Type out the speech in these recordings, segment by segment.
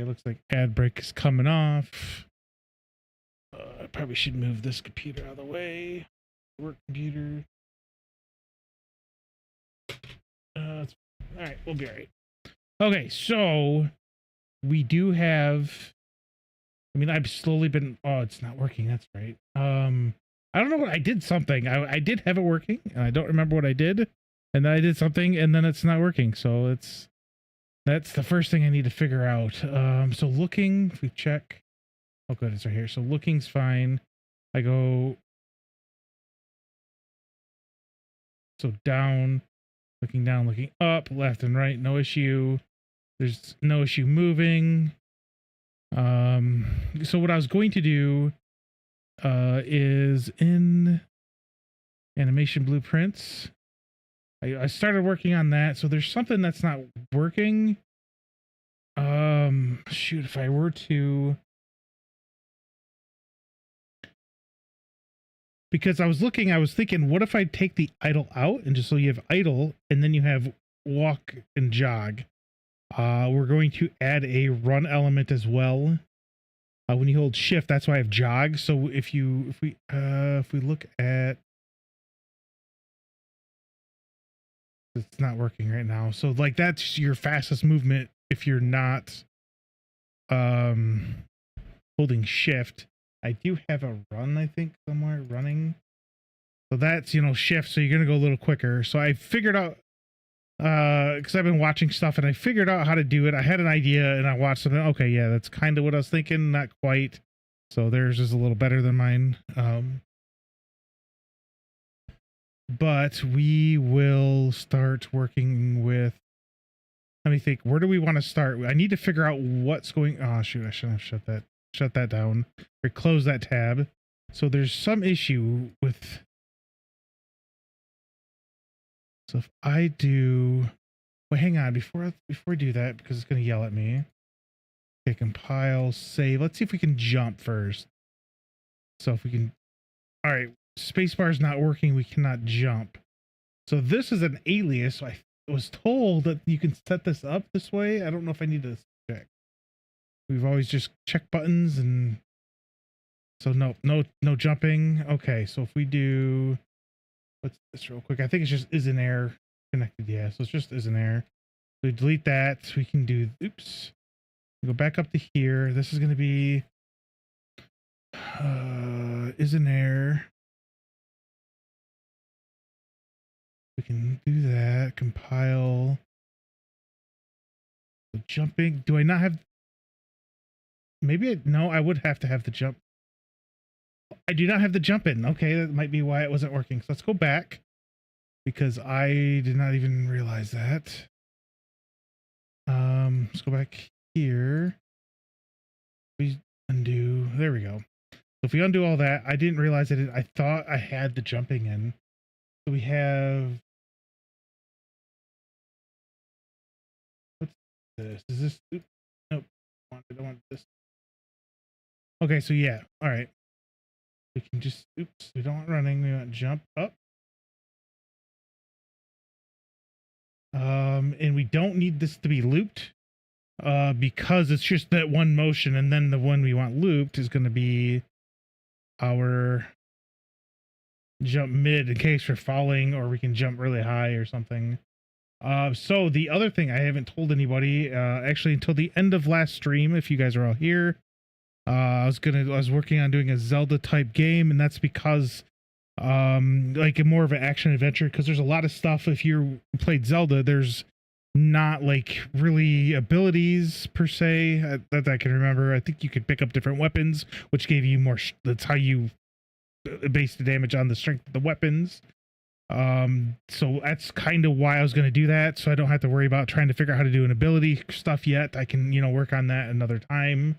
It looks like ad break is coming off. I probably should move this computer out of the way. Work computer. All right, we'll be all right. Okay, so we do have. I mean, I've slowly been. Oh, it's not working. That's right. I don't know what I did. Something. I did have it working, and I don't remember what I did. And then I did something, and then it's not working. So that's the first thing I need to figure out. So looking, if we check. Oh, good, it's right here. So looking's fine. I go. So down, looking down, looking up, left and right, no issue. There's no issue moving. So what I was going to do is in animation blueprints. I started working on that. So there's something that's not working. Shoot, if I were to, because I was thinking, what if I take the idle out and just so you have idle and then you have walk and jog. We're going to add a run element as well. When you hold shift, that's why I have jog. So if we look at, it's not working right now. So like that's your fastest movement if you're not holding shift. I do have a run, I think, somewhere running. So that's, shift. So you're going to go a little quicker. So I figured out, because I've been watching stuff and I figured out how to do it. I had an idea and I watched something. Okay, yeah, that's kind of what I was thinking. Not quite. So theirs is a little better than mine. But we will start working with, let me think, where do we want to start? I need to figure out what's going, oh shoot, I shouldn't have shut that down or close that tab. So there's some issue with, so if I do, well, hang on, before we do that, because it's going to yell at me. Okay, compile, save. Let's see if we can jump first. So if we can, all right, spacebar is not working. We cannot jump. So this is an alias. So I was told that you can set this up this way. I don't know if I need to check. We've always just checked buttons and so no jumping. Okay, so if we do, what's this real quick? I think it's just is in air connected. Yeah, so it's just is in air. So we delete that. We can do, oops. We go back up to here. This is going to be is in air. We can do that. Compile. So jumping. Do I not have? Maybe no. I would have to have the jump. I do not have the jump in. Okay, that might be why it wasn't working. So let's go back because I did not even realize that. Let's go back here. We undo. There we go. So if we undo all that, I didn't realize that I thought I had the jumping in. So we have. What's this? Is this? Oops, nope. I want this. Okay, so yeah. All right. We can just. Oops. We don't want running. We want jump up. And we don't need this to be looped. Because it's just that one motion, and then the one we want looped is going to be our jump mid in case we're falling, or we can jump really high or something. So the other thing I haven't told anybody, actually until the end of last stream, if you guys are all here, I was working on doing a Zelda type game, and that's because like a more of an action adventure, because there's a lot of stuff. If you played Zelda, there's not like really abilities per se that I can remember. I think you could pick up different weapons, which gave you more. That's how you base the damage on the strength of the weapons. So that's kind of why I was going to do that. So I don't have to worry about trying to figure out how to do an ability stuff yet. I can, work on that another time.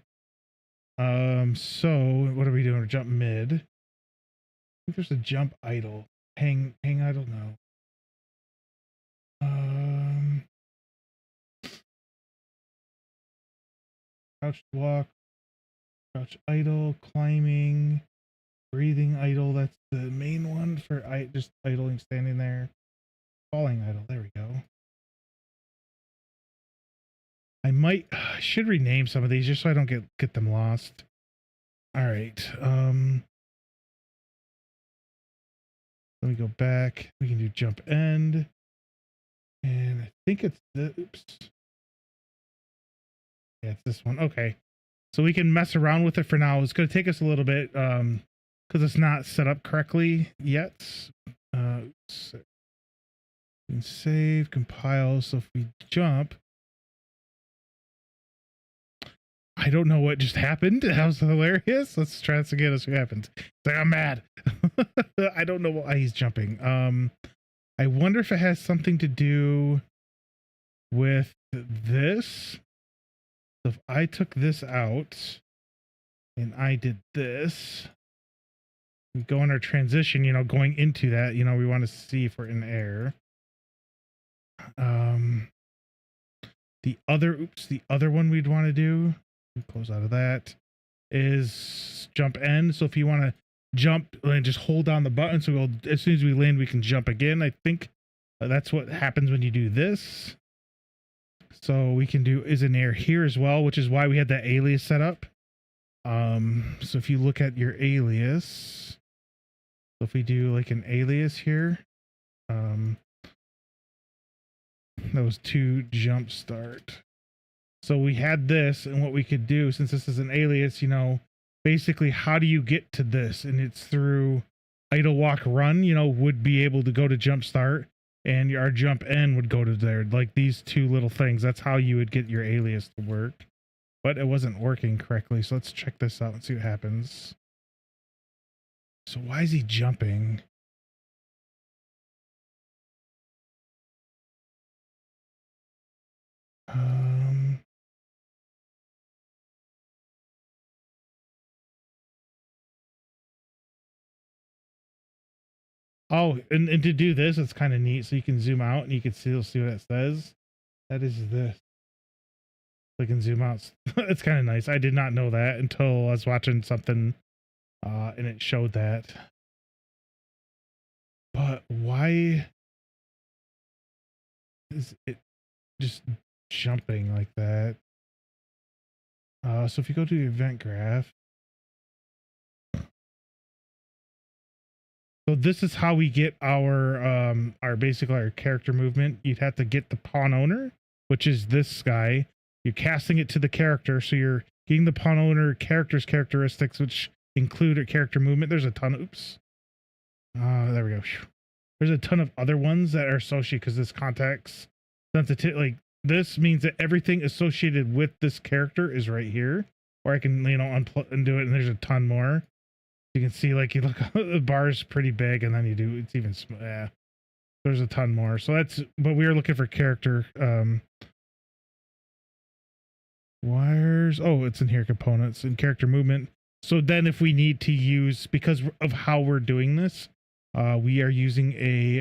So what are we doing? Jump mid. I think there's a jump idle. Hang idle. No. Crouch walk, crouch idle, climbing, breathing idle. That's the main one for just idling, standing there. Falling idle. There we go. I should rename some of these just so I don't get them lost. All right. Let me go back. We can do jump end. And I think it's the, oops. Yeah, it's this one. Okay. So we can mess around with it for now. It's going to take us a little bit because it's not set up correctly yet. Save, compile. So if we jump, I don't know what just happened. That was hilarious. Let's try this again. Let's see what happens. It's like, I'm mad. I don't know why he's jumping. I wonder if it has something to do with this. So if I took this out and I did this, we go in our transition, going into that, we want to see if we're in air. The other one we'd want to do, close out of that, is jump end. So if you want to jump and just hold down the button, so as soon as we land, we can jump again. I think that's what happens when you do this. So we can do is in air here as well, which is why we had that alias set up. So if you look at your alias, so if we do like an alias here, that was to jump start. So we had this, and what we could do, since this is an alias, basically how do you get to this? And it's through idle walk run, would be able to go to jump start, and our jump end would go to there, like these two little things. That's how you would get your alias to work, but it wasn't working correctly. So let's check this out and see what happens. So why is he jumping? Oh, and to do this, it's kind of neat. So you can zoom out and you can still see what it says. That is this. I can zoom out. It's kind of nice. I did not know that until I was watching something and it showed that. But why is it just jumping like that? So if you go to the event graph, so this is how we get our basically our character movement. You'd have to get the pawn owner, which is this guy. You're casting it to the character, so you're getting the pawn owner character's characteristics, which include a character movement. There's a ton. Oops. There we go. There's a ton of other ones that are associated because this context sensitive, like this means that everything associated with this character is right here. Or I can, unplug and do it, and there's a ton more. You can see, like, you look, the bar is pretty big, and then you do, it's even, yeah. There's a ton more. So but we are looking for character, wires. Oh, it's in here, components and character movement. So then if we need to use, because of how we're doing this, we are using a,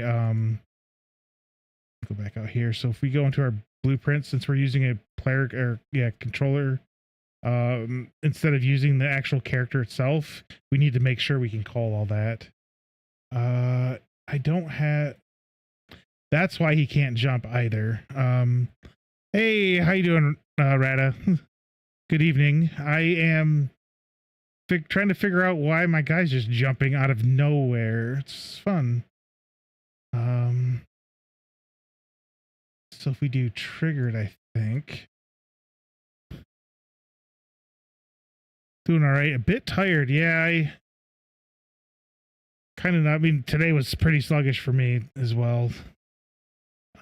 go back out here. So if we go into our blueprint, since we're using a controller, instead of using the actual character itself, we need to make sure we can call all that. I don't have, that's why he can't jump either. Hey, how you doing, Rada? Good evening. I am trying to figure out why my guy's just jumping out of nowhere. It's fun. So if we do triggered, I think. Doing all right. A bit tired. Yeah, I kind of not. I mean, today was pretty sluggish for me as well.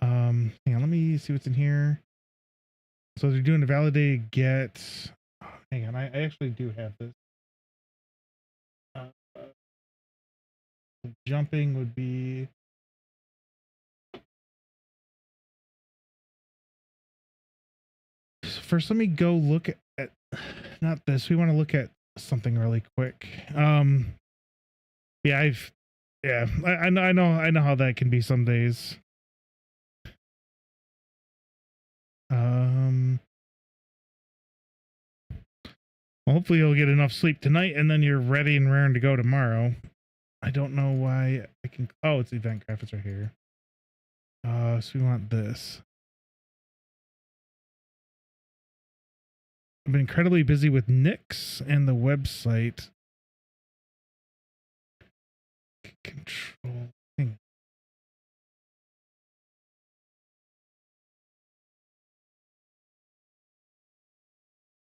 Hang on, let me see what's in here. So they're doing a validated get. Hang on, I actually do have this. Jumping would be. So first, let me go look at not this. We want to look at something really quick. Yeah, I know how that can be some days. Well, hopefully you'll get enough sleep tonight, and then you're ready and raring to go tomorrow. I don't know why I can. Oh, it's event graphics right here. So we want this. I've been incredibly busy with Nix and the website. Control thing.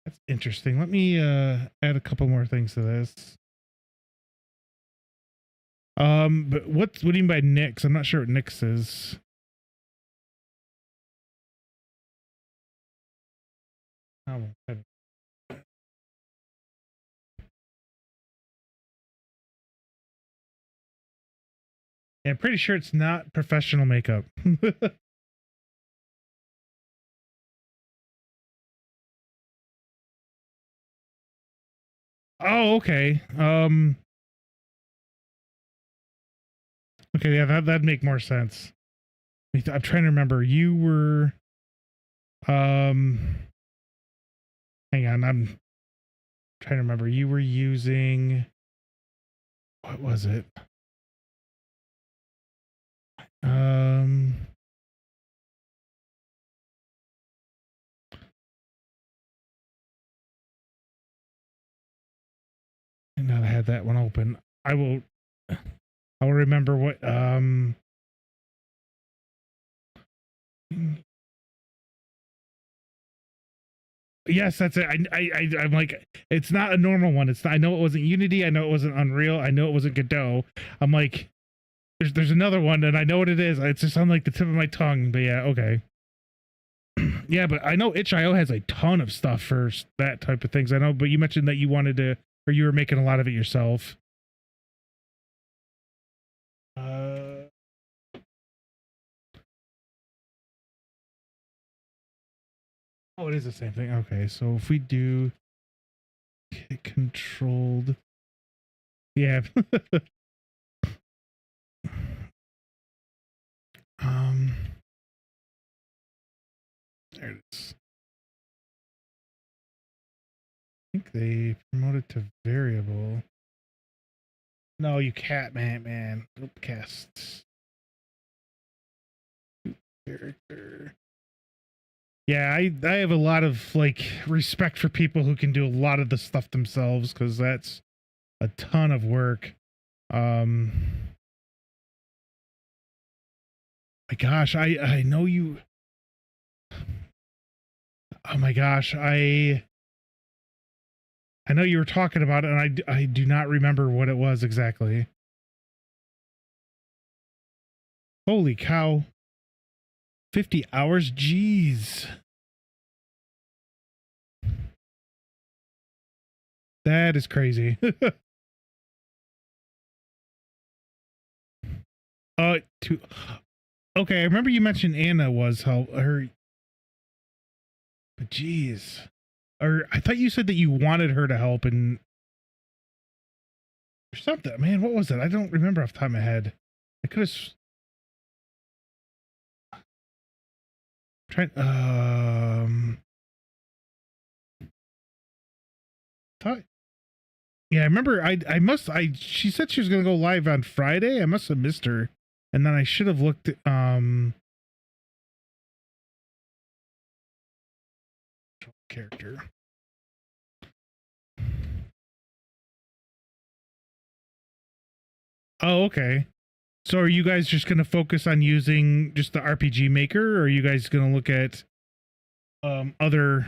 That's interesting. Let me add a couple more things to this. But what do you mean by Nix? I'm not sure what Nix is. Oh, yeah, I'm pretty sure it's not professional makeup. Oh, okay. Okay, yeah, that'd make more sense. I'm trying to remember. You were hang on, I'm trying to remember. You were using, what was it? Um and now I had that one open. I will remember what yes, that's it. I'm like, it's not a normal one. It's not, I know it wasn't Unity. I know it wasn't Unreal. I know it wasn't Godot. I'm like, there's another one, and I know what it is. It's just on like the tip of my tongue. But yeah, okay. Yeah, but I know itch.io has a ton of stuff for that type of things. I know, but you mentioned that you wanted to, or you were making a lot of it yourself. Uh, oh, it is the same thing. Okay, so if we do controlled, yeah. um, there it is. I think they promoted to variable. No, you can't, man. Nope, casts. Character. Yeah, I have a lot of like respect for people who can do a lot of the stuff themselves, because that's a ton of work. My gosh, I know you. Oh my gosh, I know you were talking about it, and I do not remember what it was exactly. Holy cow. 50 hours? Jeez. That is crazy. To, okay, I remember you mentioned Anna was how her, but jeez. Or I thought you said that you wanted her to help and or something. Man, what was it? I don't remember off the top of my head. I could have tried. Thought. Yeah, I remember. She said she was gonna go live on Friday. I must have missed her, and then I should have looked. Character. Oh, okay. So are you guys just gonna focus on using just the RPG Maker, or are you guys gonna look at other,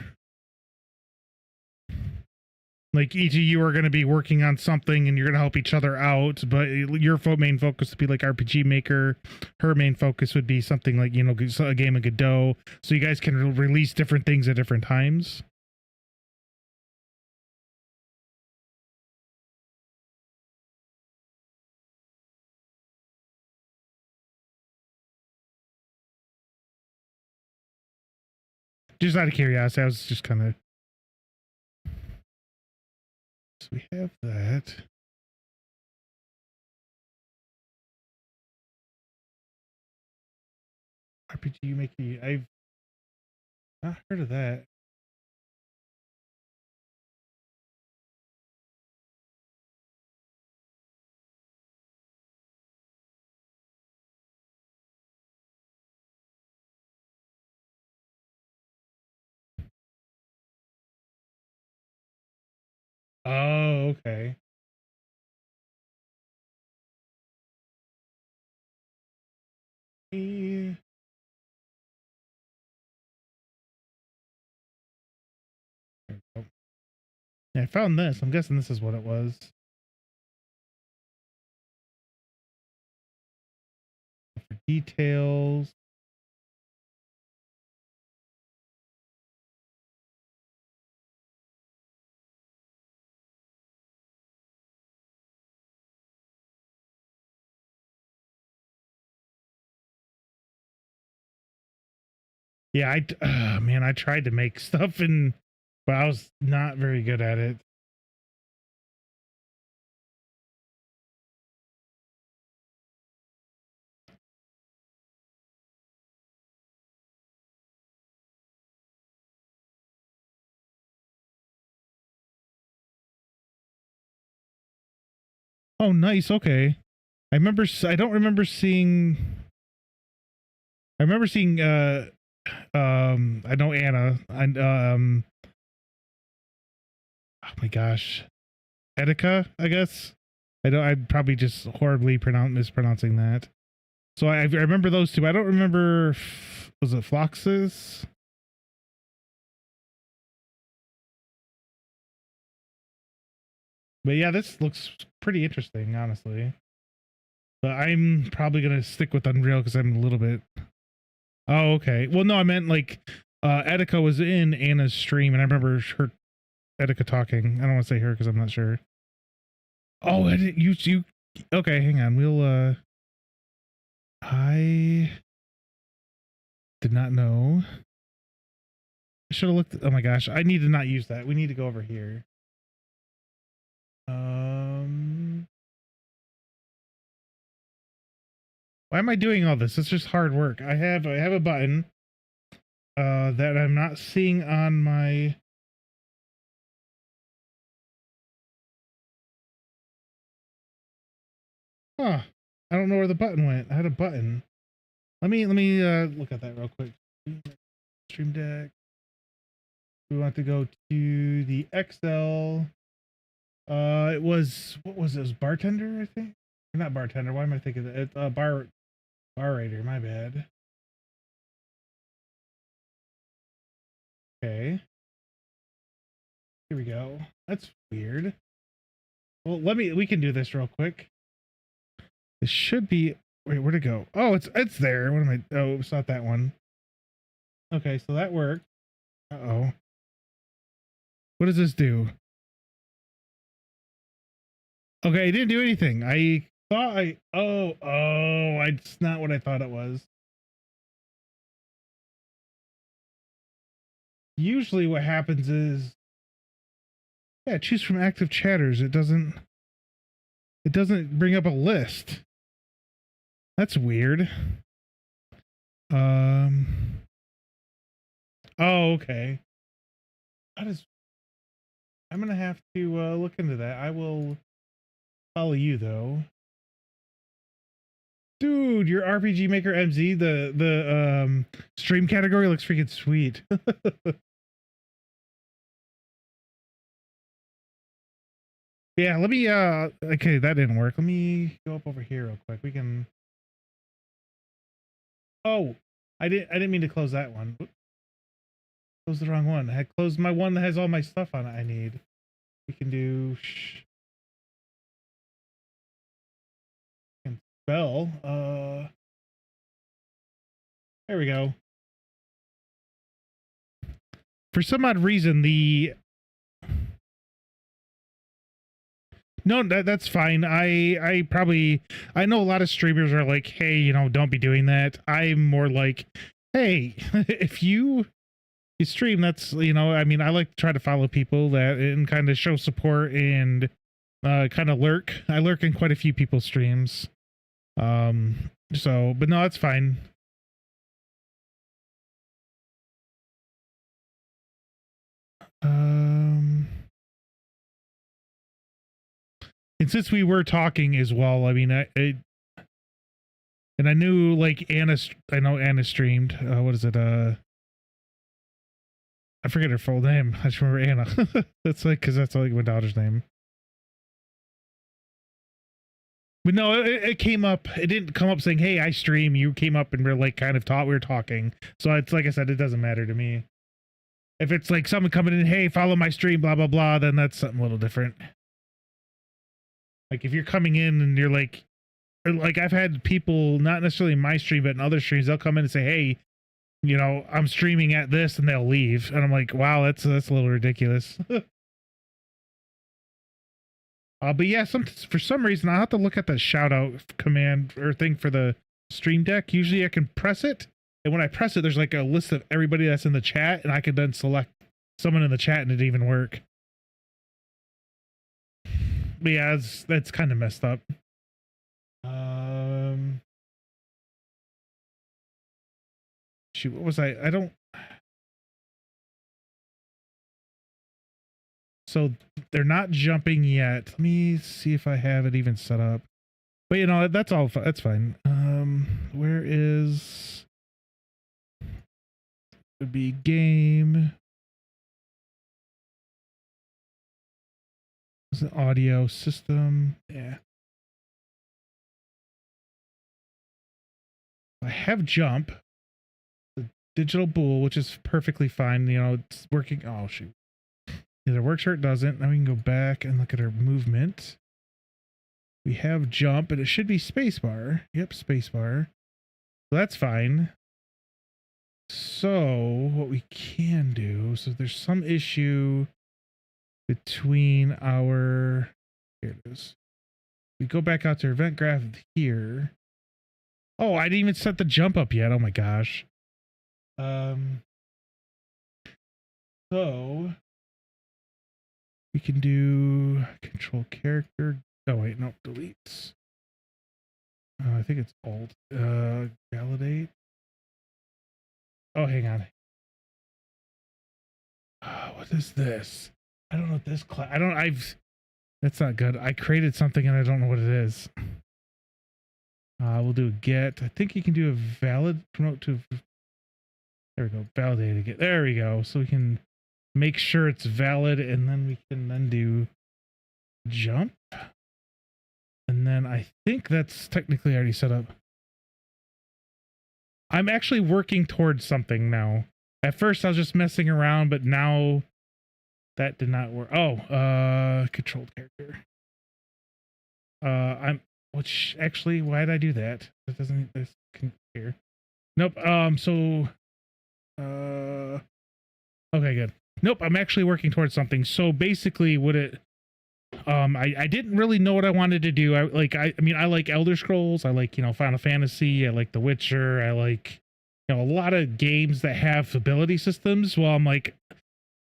like each of you are going to be working on something and you're going to help each other out, but your main focus would be like RPG Maker. Her main focus would be something like, a game of Godot. So you guys can release different things at different times. Just out of curiosity, I was just kind of. So we have that. RPG Maker. I've not heard of that. Oh, okay. Eh, there we go. Yeah, I found this. I'm guessing this is what it was. For details. Yeah, man, I tried to make stuff and but I was not very good at it. Oh, nice. Okay. I don't remember seeing I remember seeing I know Anna. And oh my gosh. Etika, I guess. I'd probably just horribly mispronouncing that. So I remember those two. I don't remember was it Floxes? But yeah, this looks pretty interesting, honestly. But I'm probably gonna stick with Unreal because I'm a little bit. Oh, okay. Well, no, I meant like Etika was in Anna's stream, and I remember her Etika talking. I don't want to say her because I'm not sure. Oh, I didn't you. Okay, hang on. We'll. I did not know. I should have looked. Oh my gosh, I need to not use that. We need to go over here. Why am I doing all this? It's just hard work. I have a button that I'm not seeing on my. Huh. I don't know where the button went. I had a button. Let me look at that real quick. Stream Deck. We want to go to the XL. It was what was it? It was bartender, I think. Or not bartender. Why am I thinking that? It's bar rater. My bad. Okay. Here we go. That's weird. Well, we can do this real quick. It should be. Wait, where'd it go? Oh, it's there. What am I? Oh, it's not that one. Okay, so that worked. Uh-oh. What does this do? Okay, it didn't do anything. I thought it's not what I thought it was. Usually what happens is, yeah, choose from active chatters. It doesn't bring up a list. That's weird. Oh, okay. I'm gonna have to look into that. I will follow you though. Dude, your RPG Maker MZ, the stream category looks freaking sweet. Yeah, let me okay, that didn't work. Let me go up over here real quick. We can. Oh, I didn't mean to close that one. Close the wrong one. I had closed my one that has all my stuff on it I need. We can do can spell. There we go. For some odd reason, no, that's fine. I know a lot of streamers are like, hey, don't be doing that. I'm more like, hey, if you stream, that's I mean, I like to try to follow people that and kind of show support and kind of lurk. I lurk in quite a few people's streams. So, but no, that's fine. And since we were talking as well, I mean, and I knew like I know Anna streamed. What is it? I forget her full name. I just remember Anna. That's like, because that's like my daughter's name. But no, it came up. It didn't come up saying, "Hey, I stream." You came up and we're like kind of we were talking. So it's like I said, it doesn't matter to me. If it's like someone coming in, "Hey, follow my stream," blah blah blah, then that's something a little different. Like if you're coming in and you're like I've had people not necessarily in my stream, but in other streams, they'll come in and say, "Hey, you know, I'm streaming at this," and they'll leave, and I'm like, "Wow, that's a little ridiculous." But yeah, for some reason, I'll have to look at the shout out command or thing for the stream deck. Usually I can press it. And when I press it, there's like a list of everybody that's in the chat. And I can then select someone in the chat and it even work. But yeah, that's kind of messed up. Shoot, what was I don't. So they're not jumping yet. Let me see if I have it even set up. But you know, that's all. That's fine. Where is would be game? Is it audio system? Yeah. I have jump, the digital bool, which is perfectly fine. You know, it's working. Oh shoot. Either works or it doesn't. Now we can go back and look at our movement. We have jump, and it should be spacebar. Yep, spacebar. So that's fine. So what we can do, so there's some issue between our, here it is. We go back out to event graph here. Oh, I didn't even set the jump up yet. Oh my gosh. So we can do control character. Oh wait, no, deletes. I think it's alt. Validate. Oh, hang on. What is this? I don't know what this class. That's not good. I created something and I don't know what it is. We'll do a get. I think you can do a valid promote to. There we go. Validate again. There we go. So we can make sure it's valid, and then we can then do jump. And then I think that's technically already set up. I'm actually working towards something now. At first I was just messing around, but now that did not work. Oh, controlled character. Which actually, why did I do that? That doesn't this here. Nope. Okay, good. Nope, I'm actually working towards something. So basically what it I didn't really know what I wanted to do. I mean I like Elder Scrolls, I like, you know, Final Fantasy, I like The Witcher, I like, you know, a lot of games that have ability systems. Well, I'm like,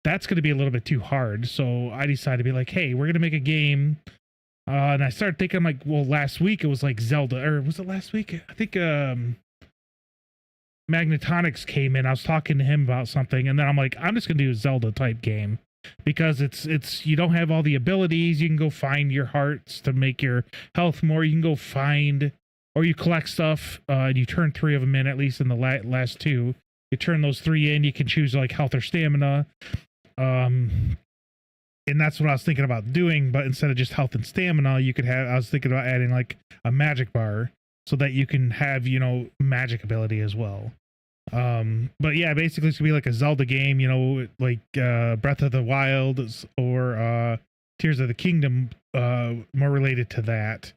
that's going to be a little bit too hard. So I decided to be like, hey, we're going to make a game. And I started thinking, I'm like, well, last week it was like Zelda, or was it last week? I think Magnetonics came in. I was talking to him about something, and then I'm like, I'm just gonna do a Zelda type game because it's you don't have all the abilities. You can go find your hearts to make your health more. You can go find, or you collect stuff. And you turn 3 of them in, at least in the last 2. You turn those 3 in. You can choose like health or stamina. And that's what I was thinking about doing, but instead of just health and stamina, you could have, I was thinking about adding like a magic bar so that you can have, you know, magic ability as well. But yeah, basically it's gonna be like a Zelda game, you know, like Breath of the Wild or Tears of the Kingdom, more related to that.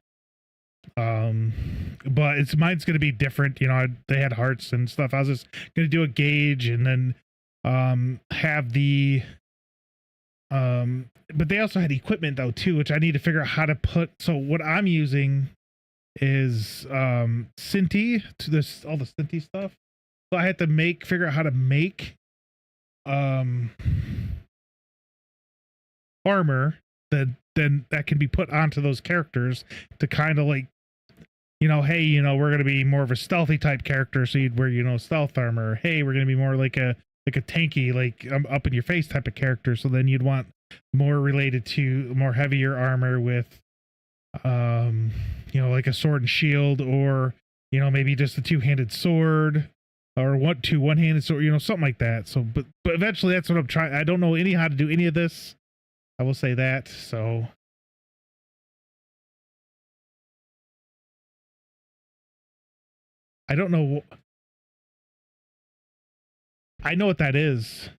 But mine's gonna be different, you know. They had hearts and stuff. I was just gonna do a gauge and then have the but they also had equipment though too, which I need to figure out how to put. So what I'm using is Cinti to this, all the Cinti stuff. So I had to figure out how to make armor that can be put onto those characters to kind of like, you know, hey, you know, we're gonna be more of a stealthy type character, so you'd wear, you know, stealth armor. Hey, we're gonna be more like a tanky, like up in your face type of character. So then you'd want more related to more heavier armor with, you know, like a sword and shield, or, you know, maybe just a 2-handed sword. or one-handed sword, you know, something like that. So, but eventually that's what I'm trying. I don't know how to do any of this. I will say that. So I don't know. I know what that is.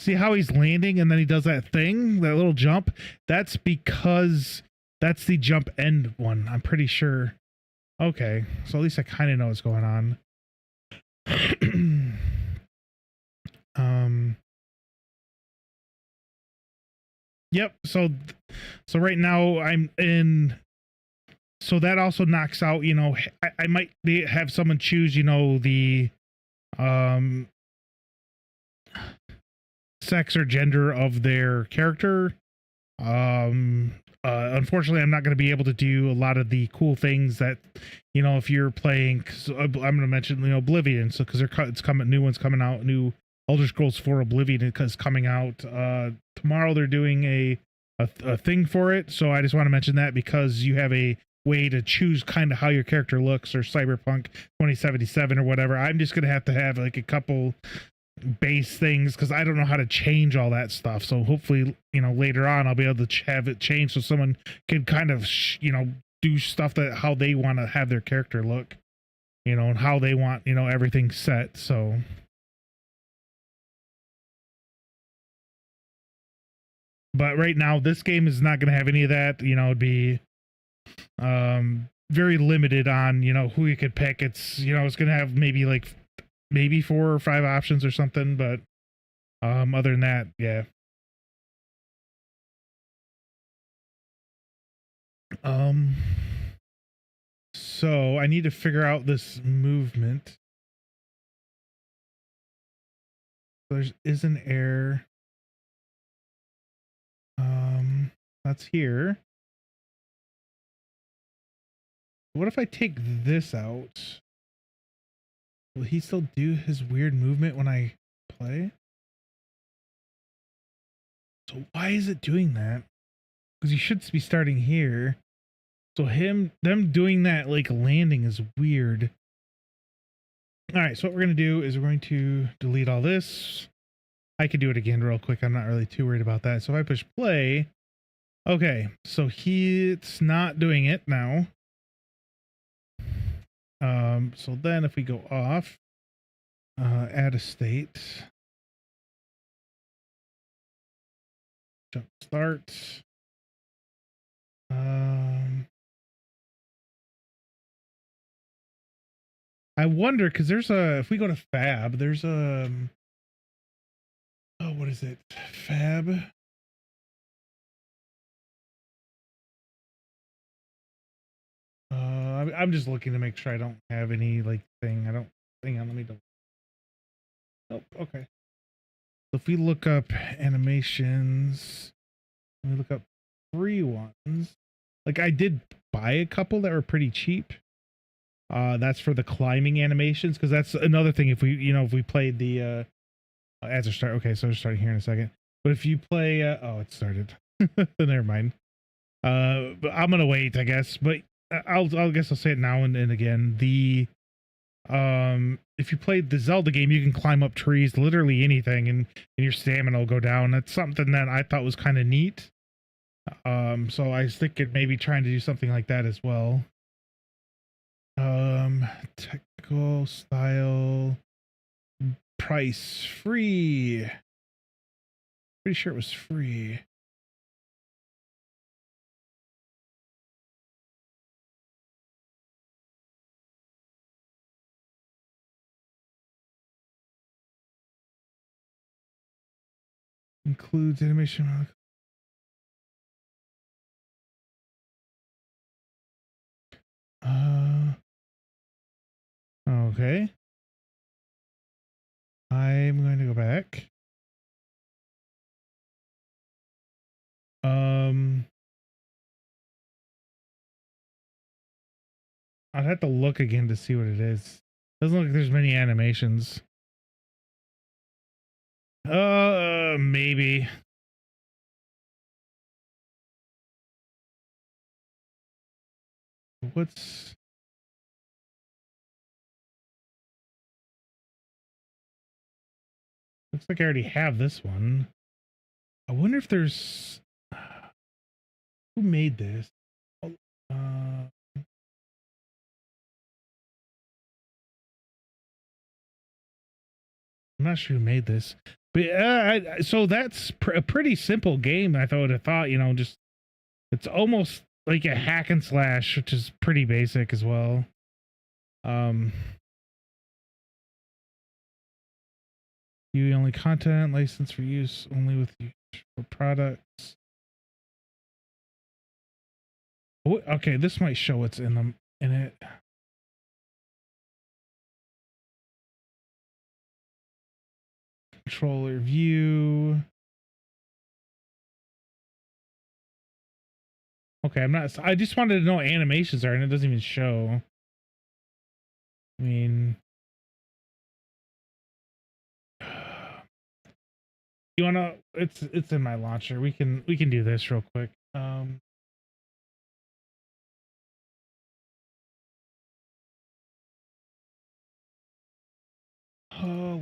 See how he's landing and then he does that thing, that little jump? That's because that's the jump end one, I'm pretty sure. Okay, so at least I kind of know what's going on. Yep, so right now I'm in, so that also knocks out, you know, I might have someone choose, you know, the sex or gender of their character. Unfortunately, I'm not going to be able to do a lot of the cool things that, you know, if you're playing, I'm going to mention, you know, Oblivion. So, because it's coming, new ones coming out, new Elder Scrolls 4 Oblivion is coming out tomorrow. They're doing a thing for it. So I just want to mention that because you have a way to choose kind of how your character looks, or Cyberpunk 2077 or whatever. I'm just going to have like a couple base things because I don't know how to change all that stuff. So hopefully, you know, later on I'll be able to have it changed so someone can kind of you know, do stuff that how they want to have their character look, you know, and how they want, you know, everything set. So but right now this game is not going to have any of that. You know, it'd be very limited on, you know, who you could pick. It's, you know, it's going to have maybe 4 or 5 options or something, but other than that, yeah. So I need to figure out this movement. Is an error. That's here. What if I take this out? Will he still do his weird movement when I play? So why is it doing that? Because you should be starting here. So them doing that like landing is weird. All right, so what we're going to do is we're going to delete all this. I could do it again real quick. I'm not really too worried about that. So if I push play, okay, so it's not doing it now. So then if we go off, add a state, jump start. I wonder, because there's if we go to Fab, there's a, oh, what is it? Fab. I'm just looking to make sure I don't have any like thing. I don't. Hang on, let me double. Nope. Okay. So if we look up animations, let me look up free ones. Like I did buy a couple that were pretty cheap. That's for the climbing animations, because that's another thing. If we, you know, if we played the ads are start. Okay, so we're starting here in a second. But if you play, oh, it started. Never mind. But I'm gonna wait, I guess. But I guess I'll say it now and again. The if you played the Zelda game, you can climb up trees, literally anything, and your stamina will go down. That's something that I thought was kind of neat. So I was thinking maybe trying to do something like that as well. Technical style, price, free. Pretty sure it was free. Includes animation. Okay. I'm going to go back. I'd have to look again to see what it is. Doesn't look like there's many animations. Maybe. What's looks like I already have this one. I wonder if there's who made this. Oh, I'm not sure who made this, but so that's a pretty simple game. I would have thought, just it's almost like a hack and slash, which is pretty basic as well. Um, you only content license for use only with for products. Oh, okay, this might show what's in them in it. Controller view. Okay, I'm not. I just wanted to know what animations are, and it doesn't even show. I mean, you wanna? It's in my launcher. We can do this real quick.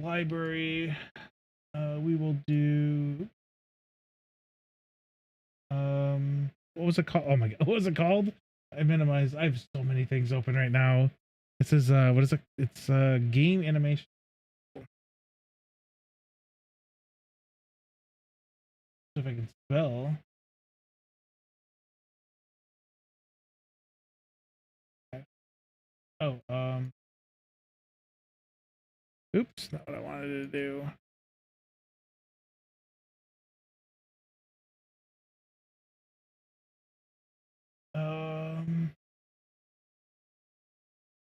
Library. We will do. What was it called? Oh my god, what was it called? I minimized. I have so many things open right now. This is what is it? It's game animation. If I can spell. Oh, oops, not what I wanted to do.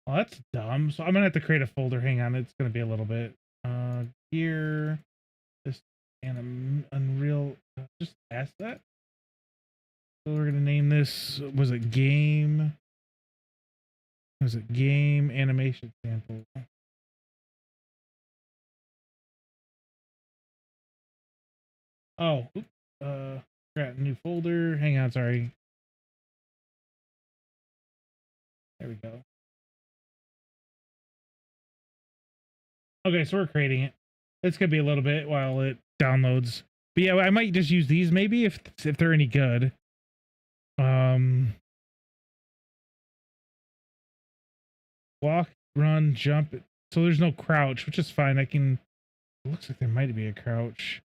Oh, that's dumb. So I'm gonna have to create a folder. Hang on, it's gonna be a little bit. Gear, this and Unreal. Just ask that. So we're gonna name this. Was it game? Was it game animation sample? Oh, got a new folder. Hang on, sorry. There we go. Okay, so we're creating it. It's gonna be a little bit while it downloads. But yeah, I might just use these maybe if they're any good. Walk, run, jump. So there's no crouch, which is fine. I can. It looks like there might be a crouch.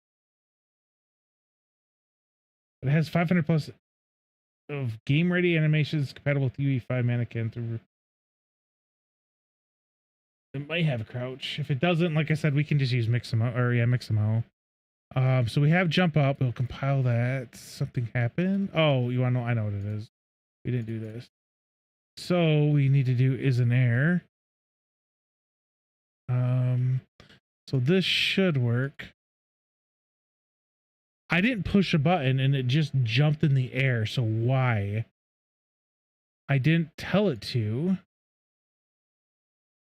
It has 500 plus of game ready animations compatible with UE5 mannequin. It might have a crouch. If it doesn't, like I said, we can just use Mixamo or yeah, Mixamo. So we have jump up. We'll compile that. Something happened. Oh, you want to know? I know what it is. We didn't do this. So we need to do is an error. So this should work. I didn't push a button and it just jumped in the air. So why? I didn't tell it to.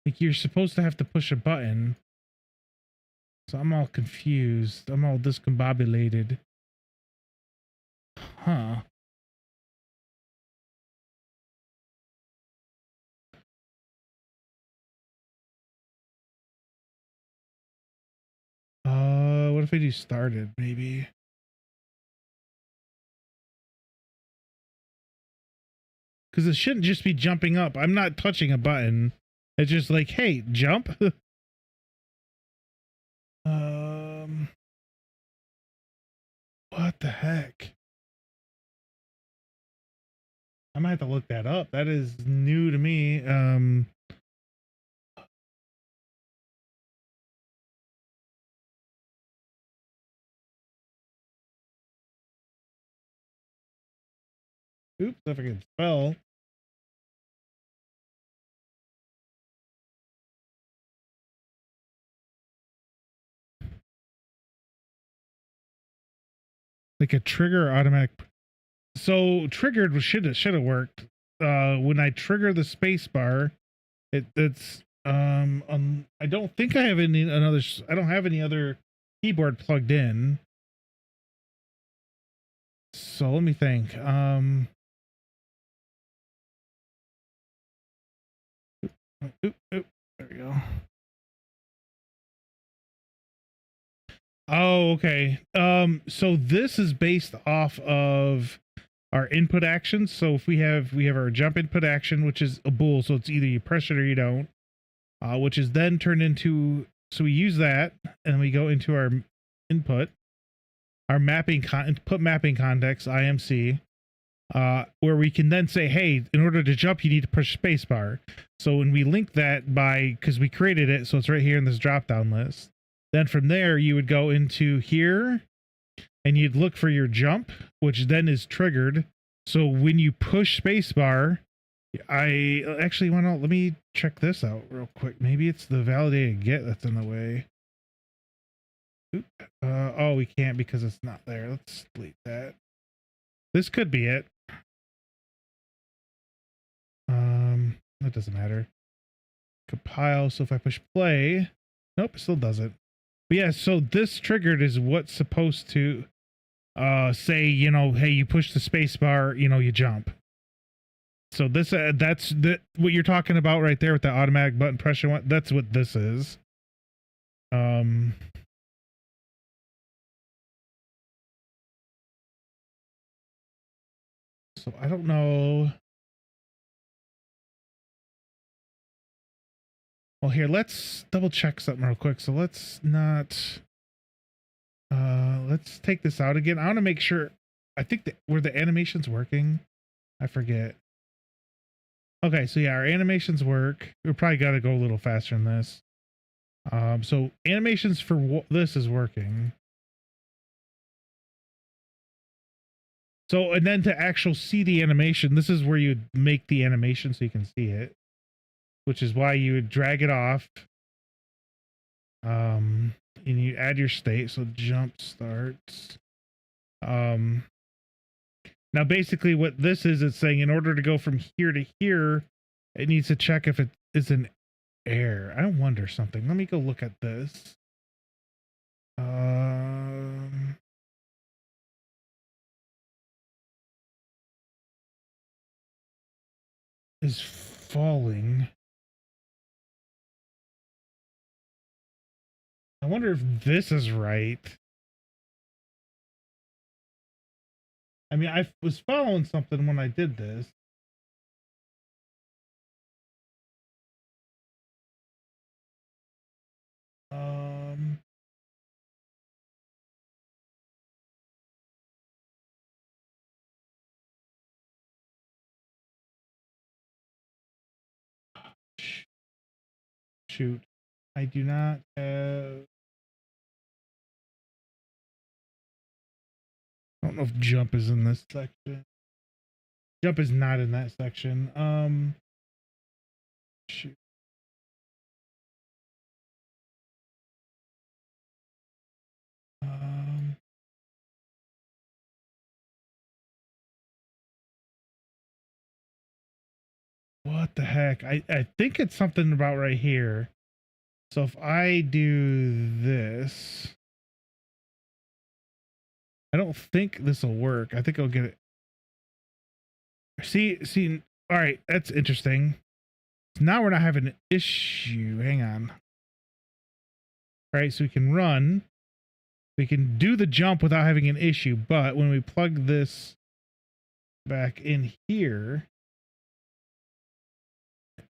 Like you're supposed to have to push a button. So I'm all confused. I'm all discombobulated. Huh. What if I do started maybe? Because it shouldn't just be jumping up. I'm not touching a button. It's just like, hey, jump. What the heck? I might have to look that up. That is new to me. Oops, if I can spell. Like a trigger automatic. So triggered should have worked. When I trigger the space bar, it's I don't think I have I don't have any other keyboard plugged in. So let me think. Oop, oop, there we go. Oh, okay. So this is based off of our input actions. So if we have our jump input action, which is a bool, so it's either you press it or you don't, which is then turned into. So we use that, and we go into our input, our input mapping context IMC, where we can then say, hey, in order to jump, you need to push spacebar. So when we link that because we created it, so it's right here in this drop down list. Then from there, you would go into here and you'd look for your jump, which then is triggered. So when you push spacebar, I actually want to, let me check this out real quick. Maybe it's the validated get that's in the way. Oh, we can't because it's not there. Let's delete that. This could be it. That doesn't matter. Compile. So if I push play, nope, it still doesn't. But yeah, so this triggered is what's supposed to say, you know, hey, you push the space bar, you know, you jump. So this that's what you're talking about right there with the automatic button pressure one. That's what this is. So I don't know. Well, here, let's double check something real quick. So let's take this out again. I want to make sure. I think were the animations working? I forget. Okay, so yeah, our animations work. We probably got to go a little faster than this. So animations for this is working. So, and then to actually see the animation, this is where you make the animation so you can see it, which is why you would drag it off. And you add your state. So jump starts. Now basically what this is, it's saying in order to go from here to here, it needs to check if it is an error. I wonder something. Let me go look at this. Is falling. I wonder if this is right. I mean, I was following something when I did this. Shoot. I do not have. I don't know if jump is in this section. Jump is not in that section. Shoot. What the heck? I think it's something about right here. So if I do this, I don't think this will work. I think I'll get it. See, all right, that's interesting. Now we're not having an issue. Hang on. All right, so we can run. We can do the jump without having an issue, but when we plug this back in here,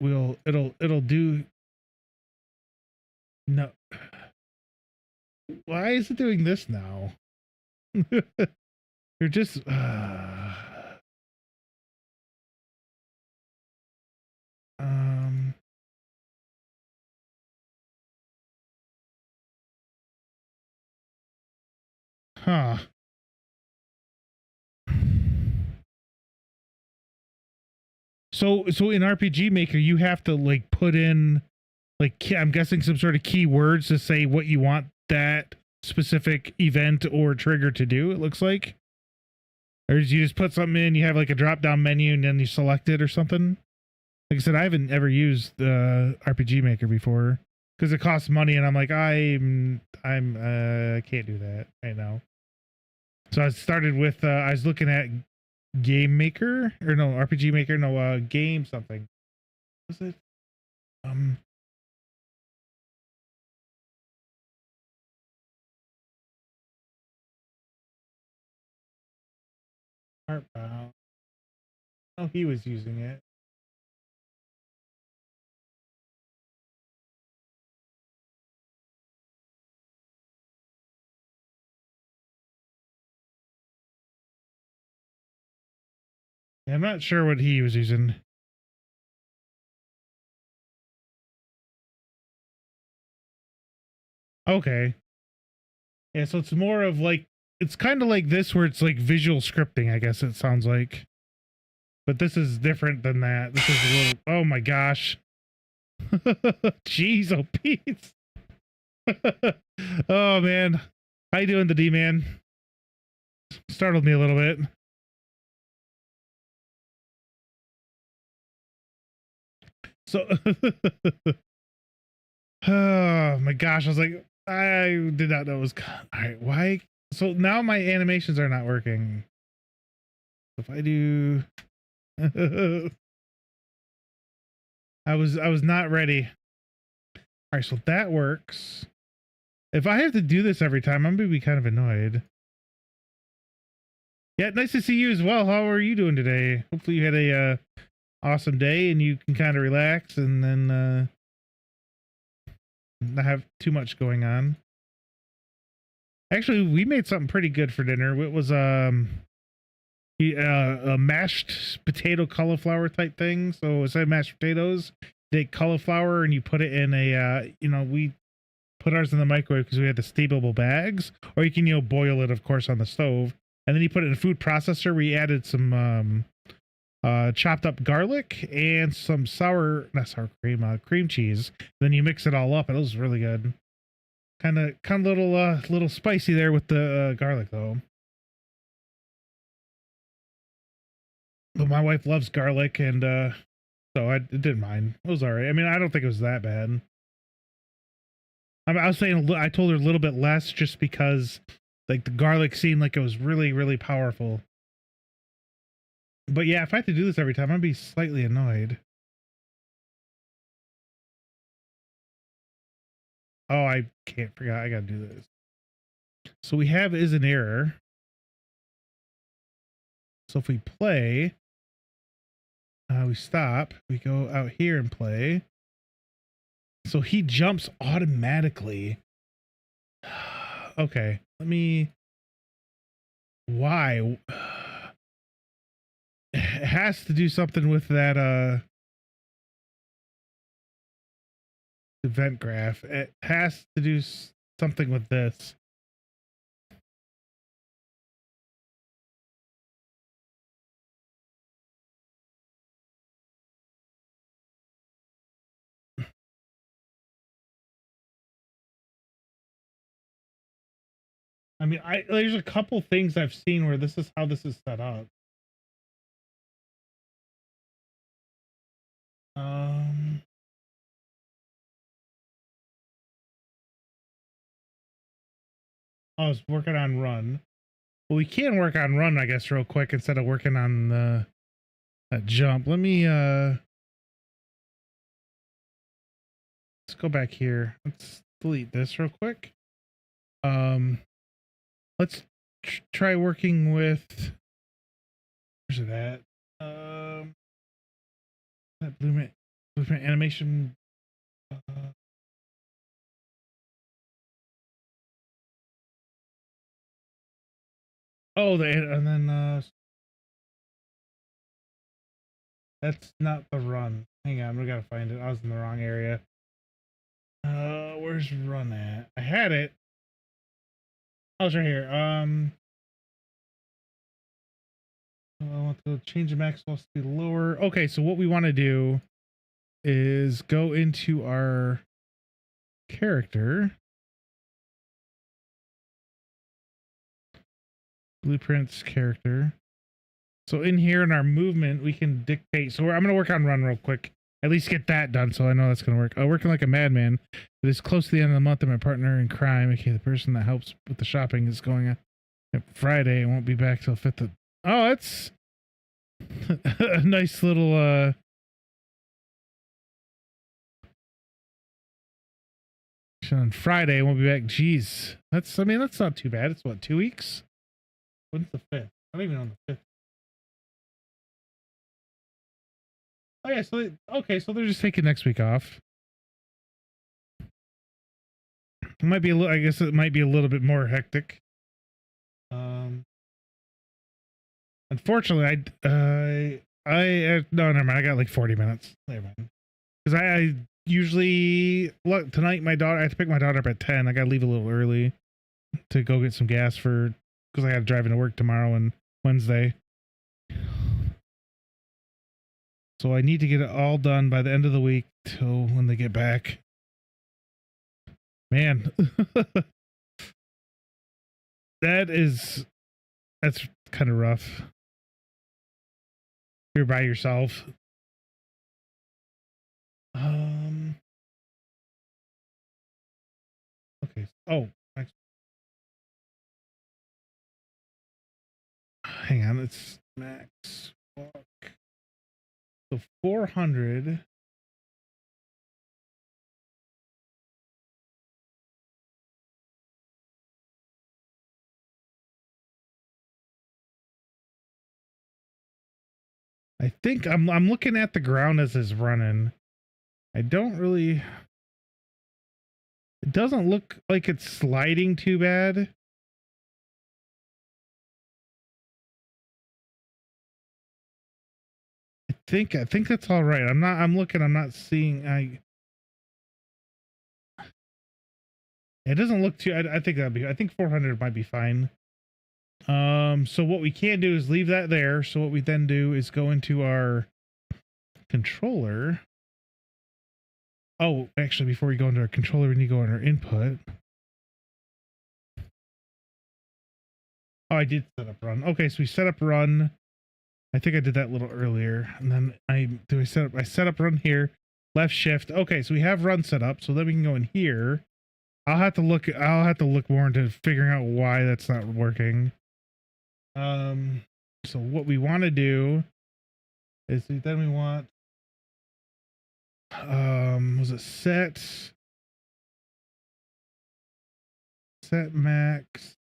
it'll do. No. Why is it doing this now? You're just huh. So in RPG Maker, you have to like put in like I'm guessing some sort of keywords to say what you want that specific event or trigger to do. It looks like, or you just put something in. You have like a drop down menu and then you select it or something. Like I said, I haven't ever used RPG Maker before because it costs money, and I'm like I can't do that right now. So I started with I was looking at Game Maker or no RPG Maker, no game something. Was it? Heartbound. Oh, he was using it. Yeah, I'm not sure what he was using. Okay. Yeah, so it's more of like, it's kind of like this where it's like visual scripting, I guess it sounds like. But this is different than that. This is a little, oh my gosh. Jeez, oh Pete. Oh man. How you doing, the D-man? Startled me a little bit. So, oh my gosh, I was like, I did not know it was. All right, why? So now my animations are not working. If I do, I was not ready. All right, so that works. If I have to do this every time, I'm gonna be kind of annoyed. Yeah, nice to see you as well. How are you doing today? Hopefully you had a awesome day and you can kind of relax and then not have too much going on. Actually, we made something pretty good for dinner. It was a mashed potato cauliflower type thing. So instead of mashed potatoes, take cauliflower and you put it in a we put ours in the microwave because we had the steamable bags, or you can boil it, of course, on the stove, and then you put it in a food processor. We added some chopped up garlic and some cream cheese. Then you mix it all up, and it was really good. Kind of little spicy there with the garlic though. But my wife loves garlic, and so I didn't mind. It was all right. I mean, I don't think it was that bad. I was saying I told her a little bit less just because like the garlic seemed like it was really, really powerful. But yeah, if I had to do this every time, I'd be slightly annoyed. Oh, I can't forget. I gotta do this. So we have is an error. So if we play, we stop. We go out here and play. So he jumps automatically. Okay, let me. Why? It has to do something with that event graph. It has to do something with this. I mean, there's a couple things I've seen where this is how this is set up. I was working on run. Well, we can work on run, I guess, real quick instead of working on that jump. Let me let's go back here. Let's delete this real quick. Let's try working with. Where's it at? That blueprint animation. Oh, and then that's not the run. Hang on, we gotta find it. I was in the wrong area. Where's run at? I had it. Oh, it's right here. I want to change the max velocity lower. Okay, so what we want to do is go into our character. Blueprints character. So in here in our movement, we can dictate. So I'm going to work on run real quick. At least get that done, so I know that's going to work. Working like a madman. It is close to the end of the month, and my partner in crime, okay, the person that helps with the shopping, is going on Friday and won't be back till 5th of... Oh, that's a nice little So on Friday we'll be back. Jeez, that's not too bad. It's what, 2 weeks? When's the 5th? I don't even know the 5th. Oh yeah, so they're just taking next week off. It might be a little. I guess it might be a little bit more hectic. Unfortunately, no, never mind. I got like 40 minutes. Never mind. Because I usually tonight I have to pick my daughter up at 10. I gotta leave a little early to go get some gas because I got to drive into work tomorrow and Wednesday. So I need to get it all done by the end of the week till when they get back. Man, that's kind of rough. You're by yourself. Okay. Oh, hang on. It's max walk. So 400. I think I'm looking at the ground as it's running. I don't really. It doesn't look like it's sliding too bad. I think that's all right. I'm not seeing. It doesn't look too. I think I think 400 might be fine. So what we can do is leave that there. So what we then do is go into our controller. Oh, actually, before we go into our controller, we need to go into our input. Oh, I did set up run. Okay, so we set up run. I think I did that a little earlier, and then I set up run here, left shift. Okay, so we have run set up, so then we can go in here. I'll have to look more into figuring out why that's not working. So what we want to do is then we want was it set max?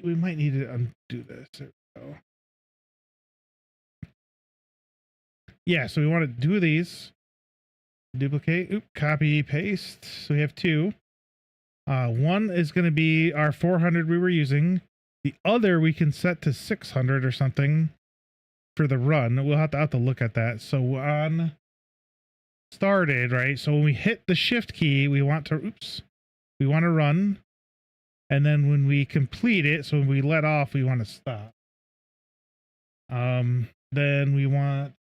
We might need to undo this. There we go. Yeah, so we want to do these. Duplicate, copy, paste. So we have two. One is going to be our 400 we were using. The other we can set to 600 or something for the run. We'll have to look at that. So on started, right? So when we hit the shift key, we want to run. And then when we complete it, so when we let off, we want to stop. Then we want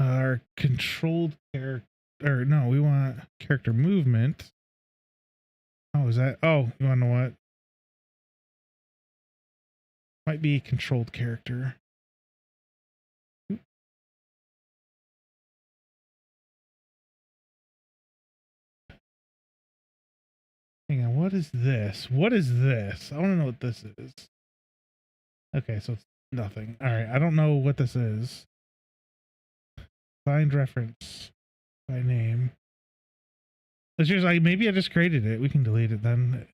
our controlled character, or no, we want character movement. Oh, is that? Oh, you want to know what? Might be controlled character. Hang on, what is this? What is this? I want to know what this is. Okay, so it's nothing. All right, I don't know what this is. Find reference by name. It's just like maybe I just created it. We can delete it then.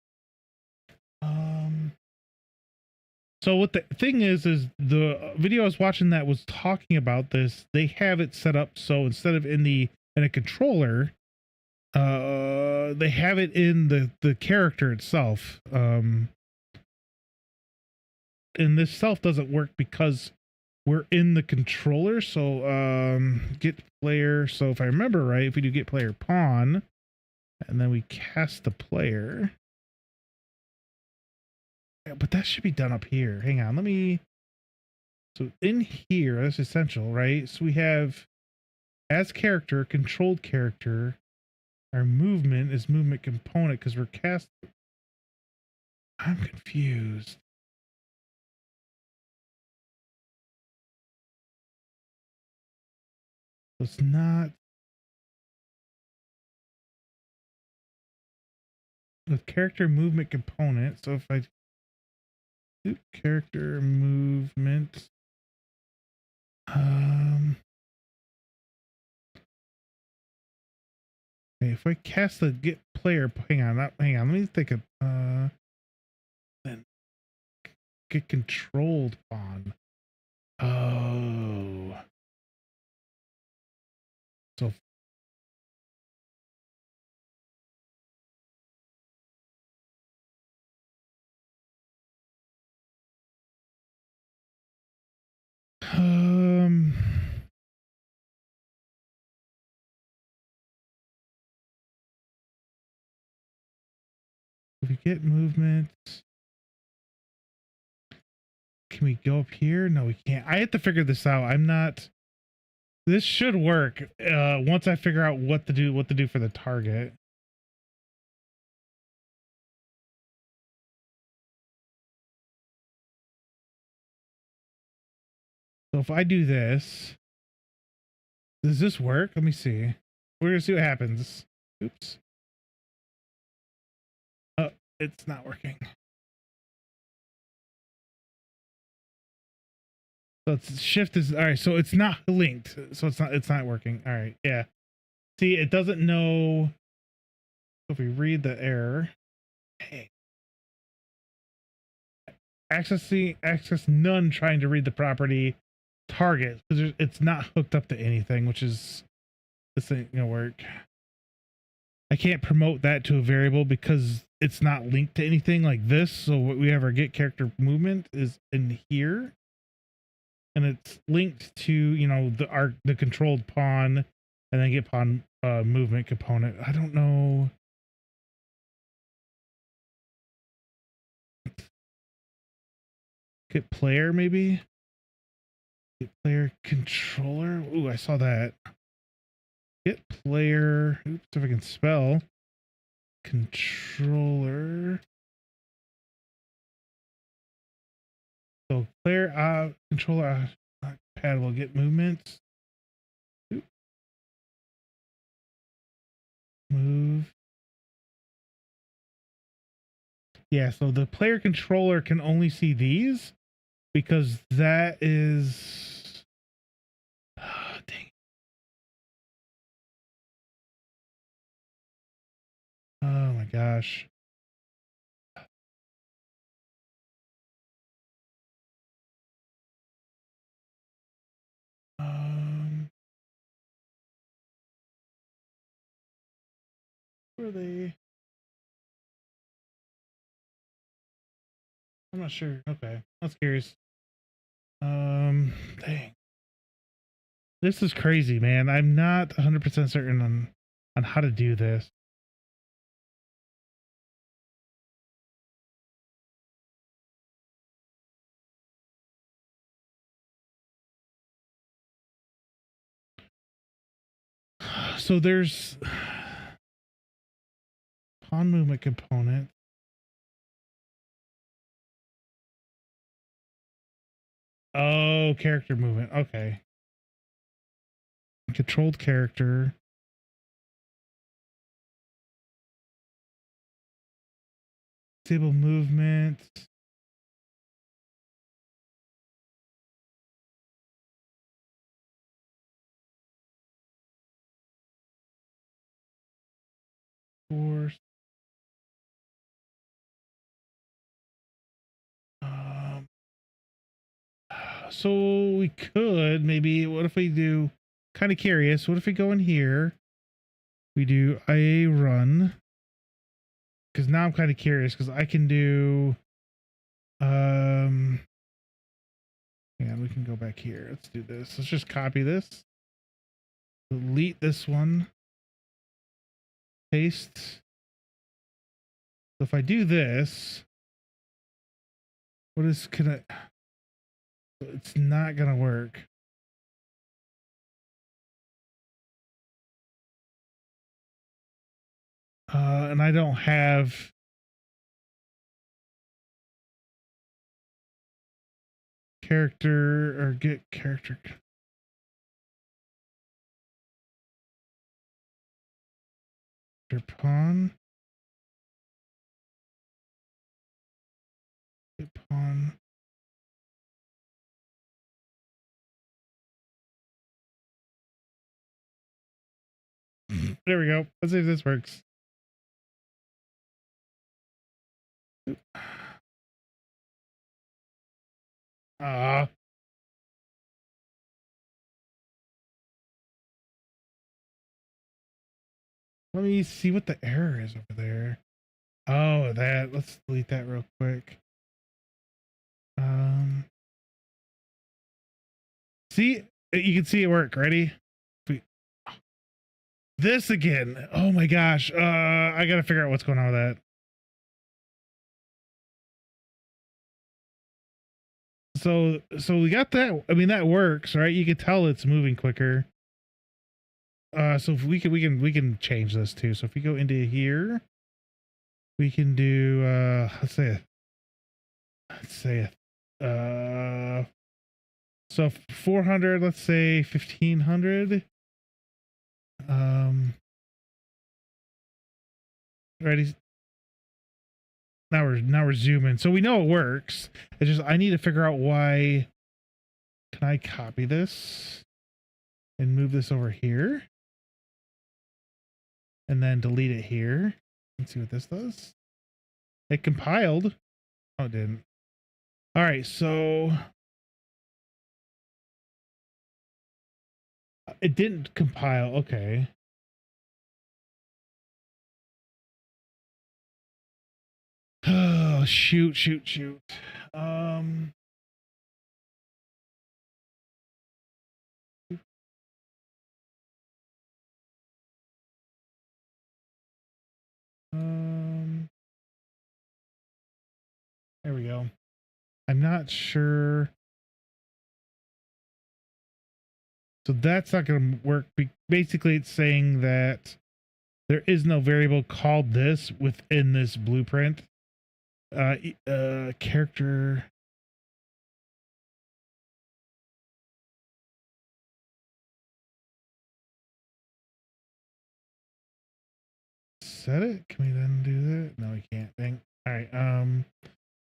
So what the thing is the video I was watching that was talking about this. They have it set up so instead of in a controller, they have it in the character itself. And this self doesn't work because we're in the controller. So get player. So if I remember right, if we do get player pawn, and then we cast the player. Yeah, but that should be done up here. Hang on, so in here, that's essential, right? So we have as character, controlled character. Our movement is movement component because we're cast. I'm confused. It's not with character movement component. So if I do character movement, Okay, if I cast the get player, hang on, let me think of then get controlled pawn. Oh, so um, if we get movement, can we go up here? No, we can't. I have to figure this out. I'm not. This should work. Once I figure out what to do for the target. So if I do this, does this work? Let me see. We're gonna see what happens. Oops. Oh, it's not working. So it's shift is all right. So it's not linked. So it's not working. All right. Yeah. See, it doesn't know. So if we read the error, hey, access none trying to read the property target because it's not hooked up to anything, which is this ain't gonna work. I can't promote that to a variable because it's not linked to anything like this. So what we have our get character movement is in here, and it's linked to the controlled pawn, and then get pawn movement component. I don't know. Get player maybe. Get player controller. Ooh, I saw that. Get player. Oops, if I can spell controller. So player controller pad will get movements. Oop. Move. Yeah, so the player controller can only see these because that is dang. Oh my gosh. Um where are they? I'm not sure. Okay. That's curious. Dang. This is crazy, man. I'm not 100% certain on how to do this. So there's pawn movement component. Oh, character movement. Okay. Controlled character. Disable movement. Force. Um, so we could maybe, what if we do, kind of curious, what if we go in here, we do IA run, because now I'm kind of curious, because I can do, yeah, we can go back here. Let's do this. Let's just copy this, delete this one, paste. So if I do this, it's not gonna work. And I don't have character or get character pawn. Get pawn. There we go. Let's see if this works. Ah. Let me see what the error is over there. Oh, that. Let's delete that real quick. See, you can see it work. Ready? This again. Oh my gosh. I gotta figure out what's going on with that. So we got that. I mean, that works, right? You can tell it's moving quicker. So if we can change this too. So if we go into here, we can do let's say so 400, let's say 1500. Ready? Now we're zooming. So we know it works. It's just I need to figure out why. Can I copy this and move this over here? And then delete it here. Let's see what this does. It compiled. Oh, it didn't. All right, so it didn't compile. Okay. Oh, shoot. Um, there we go. I'm not sure. So that's not going to work. Basically, it's saying that there is no variable called this within this blueprint. Character. Set it? Can we then do that? No, we can't. Dang. All right.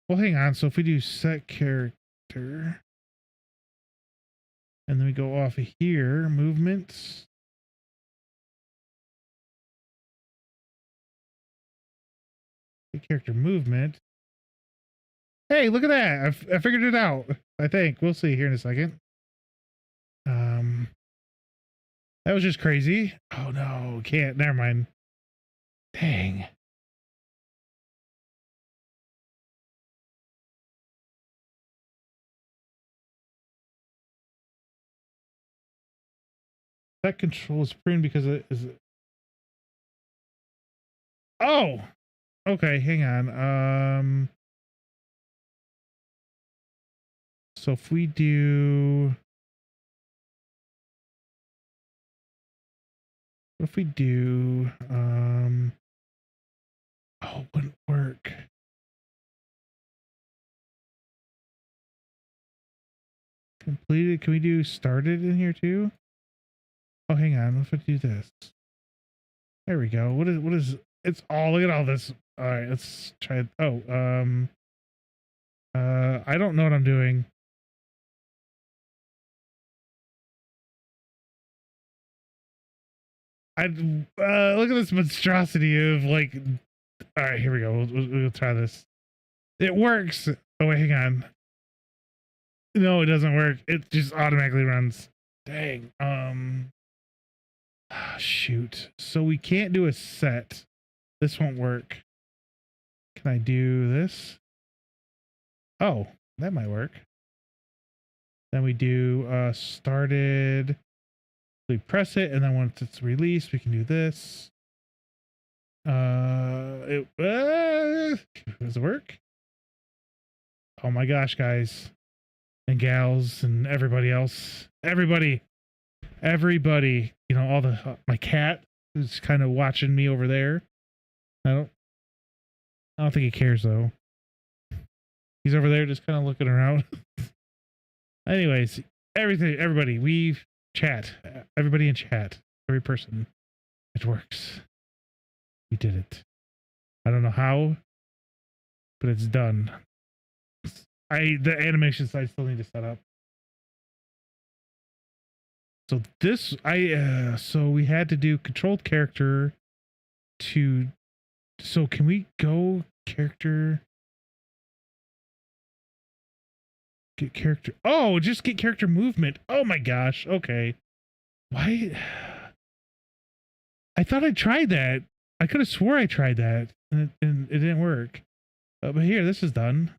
Well, hang on. So if we do set character, and then we go off of here, movements. The character movement. Hey, look at that. I figured it out. I think. We'll see here in a second. That was just crazy. Oh no, can't. Never mind. Dang. That control is pruned because it is. Oh, okay. Hang on. So if we do, what if we do, oh, it wouldn't work. Completed. Can we do started in here too? Oh, hang on. What if I do this? There we go. What is, it's all, look at all this. All right, let's try it. Oh, I don't know what I'm doing. Look at this monstrosity of like, all right, here we go. We'll try this. It works. Oh, wait, hang on. No, it doesn't work. It just automatically runs. Dang. Shoot. So we can't do a set. This won't work. Can I do this? Oh, that might work. Then we do started. We press it, and then once it's released, we can do this. Does it work? Oh my gosh, guys and gals and everybody else, everybody, you know, all the my cat who's kind of watching me over there. I don't think he cares though. He's over there just kind of looking around. Anyways, everybody, we chat. Everybody in chat. Every person. It works. We did it. I don't know how, but it's done. The animation side still need to set up. So this, so we had to do controlled character to, so can we go character, get character, oh, just get character movement. Oh my gosh. Okay. Why? I thought I tried that. I could have swore I tried that and it didn't work. But here, this is done.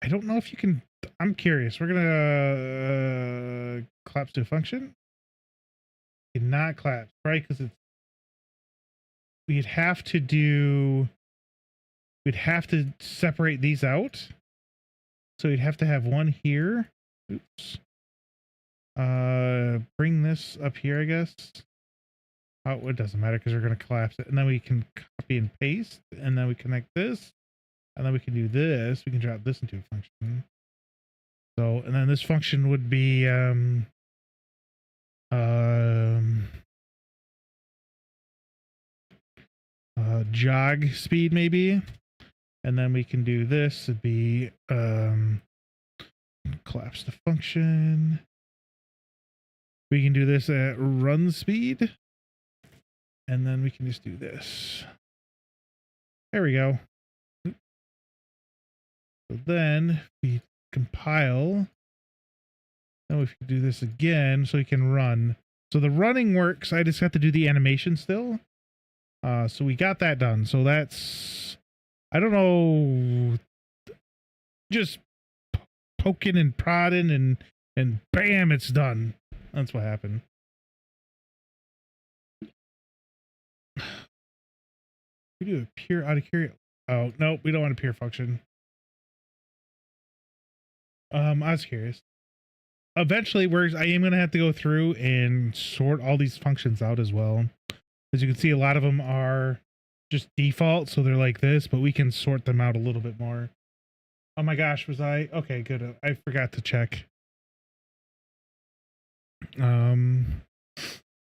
I don't know if you can. I'm curious. We're gonna collapse to a function. Cannot collapse, right? Because it's. We'd have to do. We'd have to separate these out. So we'd have to have one here. Oops. Bring this up here, I guess. Oh, it doesn't matter because we're gonna collapse it, and then we can copy and paste, and then we connect this. And then we can do this. We can drop this into a function. So, and then this function would be jog speed maybe. And then we can do this. It'd be collapse the function. We can do this at run speed. And then we can just do this. There we go. So then we compile. Now we can do this again so we can run. So the running works. I just have to do the animation still. So we got that done. So that's, I don't know, just poking and prodding and bam, it's done. That's what happened. We do a pure out of curiosity. Oh, no, we don't want a pure function. I was curious. Eventually, I am going to have to go through and sort all these functions out as well. As you can see, a lot of them are just default, so they're like this, but we can sort them out a little bit more. Oh my gosh, was I? Okay, good. I forgot to check. I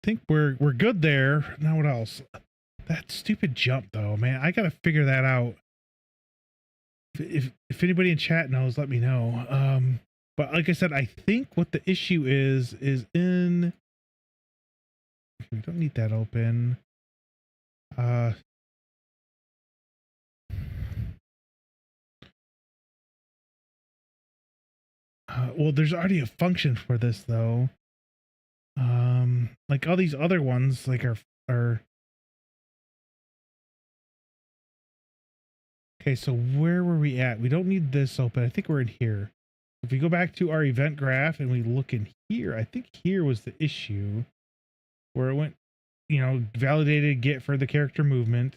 think we're good there. Now what else? That stupid jump though, man. I got to figure that out. If anybody in chat knows, let me know. But like I said, I think what the issue is in. We don't need that open. Well, there's already a function for this though. Like all these other ones, like are. Okay, so where were we at? We don't need this open. I think we're in here. If we go back to our event graph and we look in here, I think here was the issue where it went, you know, validated get for the character movement.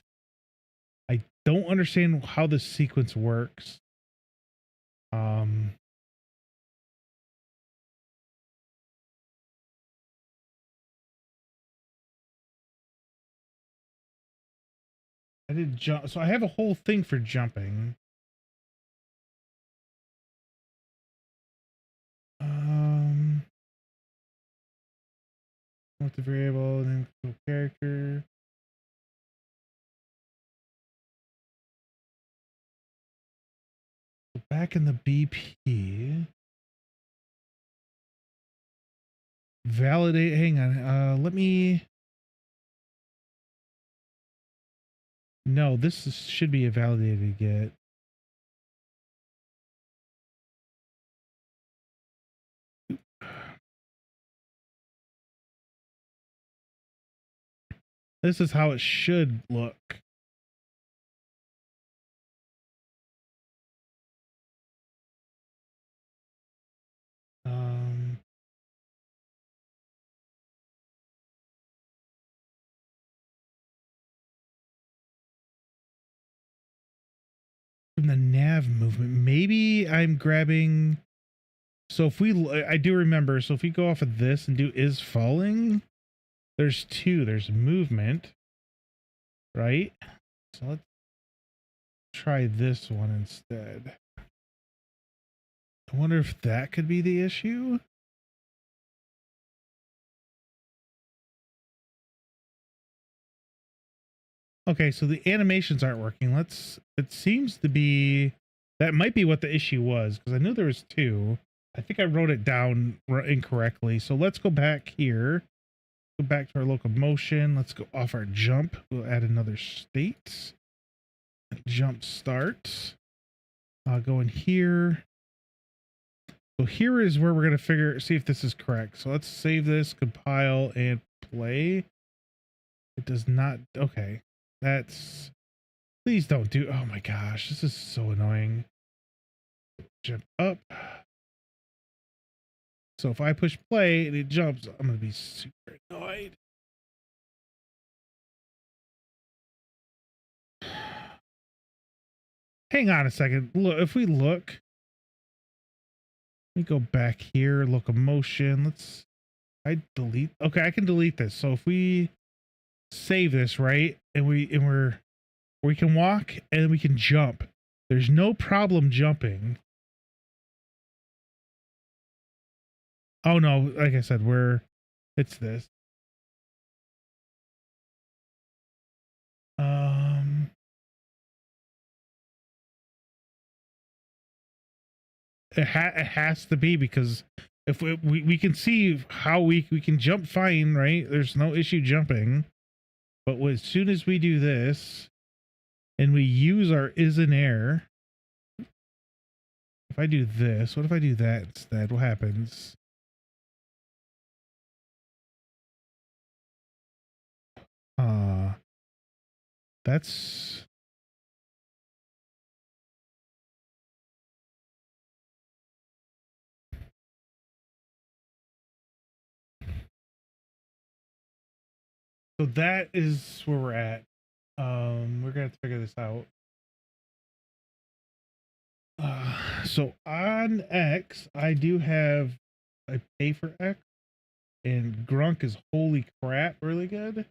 I don't understand how this sequence works. I did jump, so I have a whole thing for jumping. With the variable and then character. Back in the BP. Validate, hang on, let me. No, should be a validated get. This is how it should look. From the nav movement, maybe I'm grabbing. So if I do remember, so if we go off of this and do is falling, there's two. There's movement, right? So let's try this one instead. I wonder if that could be the issue. Okay, so the animations aren't working. It seems to be That might be what the issue was, because I knew there was two. I think I wrote it down incorrectly. So let's go back here. Go back to our locomotion. Let's go off our jump. We'll add another state. Jump start. I'll go in here. So here is where we're going to see if this is correct. So let's save this, compile, and play. It does not. Okay. That's. Please don't do. Oh my gosh. This is so annoying. Jump up. So if I push play and it jumps, I'm going to be super annoyed. Hang on a second. Look, if we look, let me go back here, locomotion. I delete. Okay, I can delete this. So if we save this, right, and we can walk and we can jump. There's no problem jumping. Oh no, like I said, it's this. It has to be, because if we can see how we can jump fine, right? There's no issue jumping. But as soon as we do this and we use our is in air, if I do this, what if I do that instead? What happens? That's so that is where we're at. We're gonna have to figure this out. So on X, I do have I pay for X, and Grunk is holy crap really good.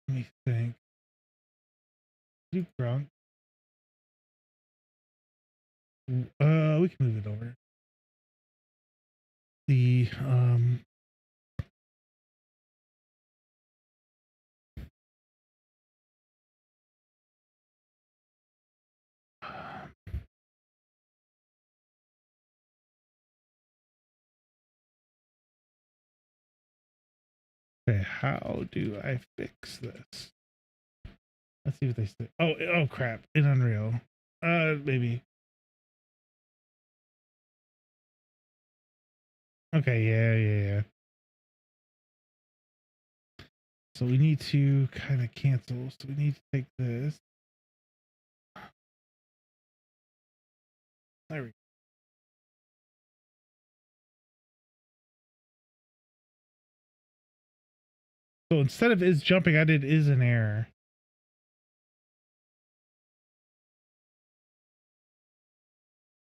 Let me think. Do Grunk. We can move it over. The okay, how do I fix this? Let's see what they say. Oh crap! In Unreal. Maybe. Okay, yeah. So we need to kind of cancel. So we need to take this. There we go. So instead of is jumping, I did is in air.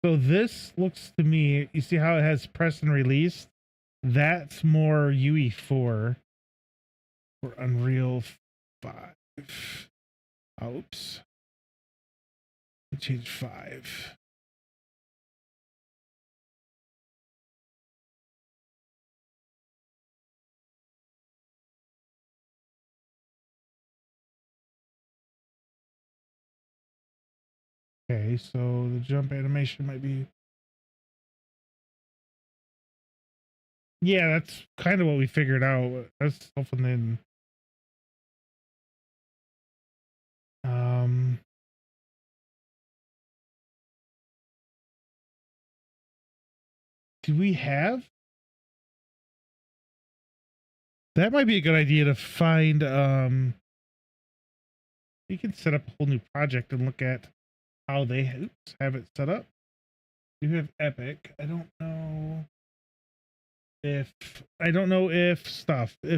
So this looks to me, you see how it has press and release? That's more UE4 for Unreal 5. Oops. Change 5. Okay, so the jump animation might be. Yeah, that's kind of what we figured out. That's something then. Do we have? That might be a good idea to find. We can set up a whole new project and look at how they have it set up. You have Epic. I don't know if stuff. Let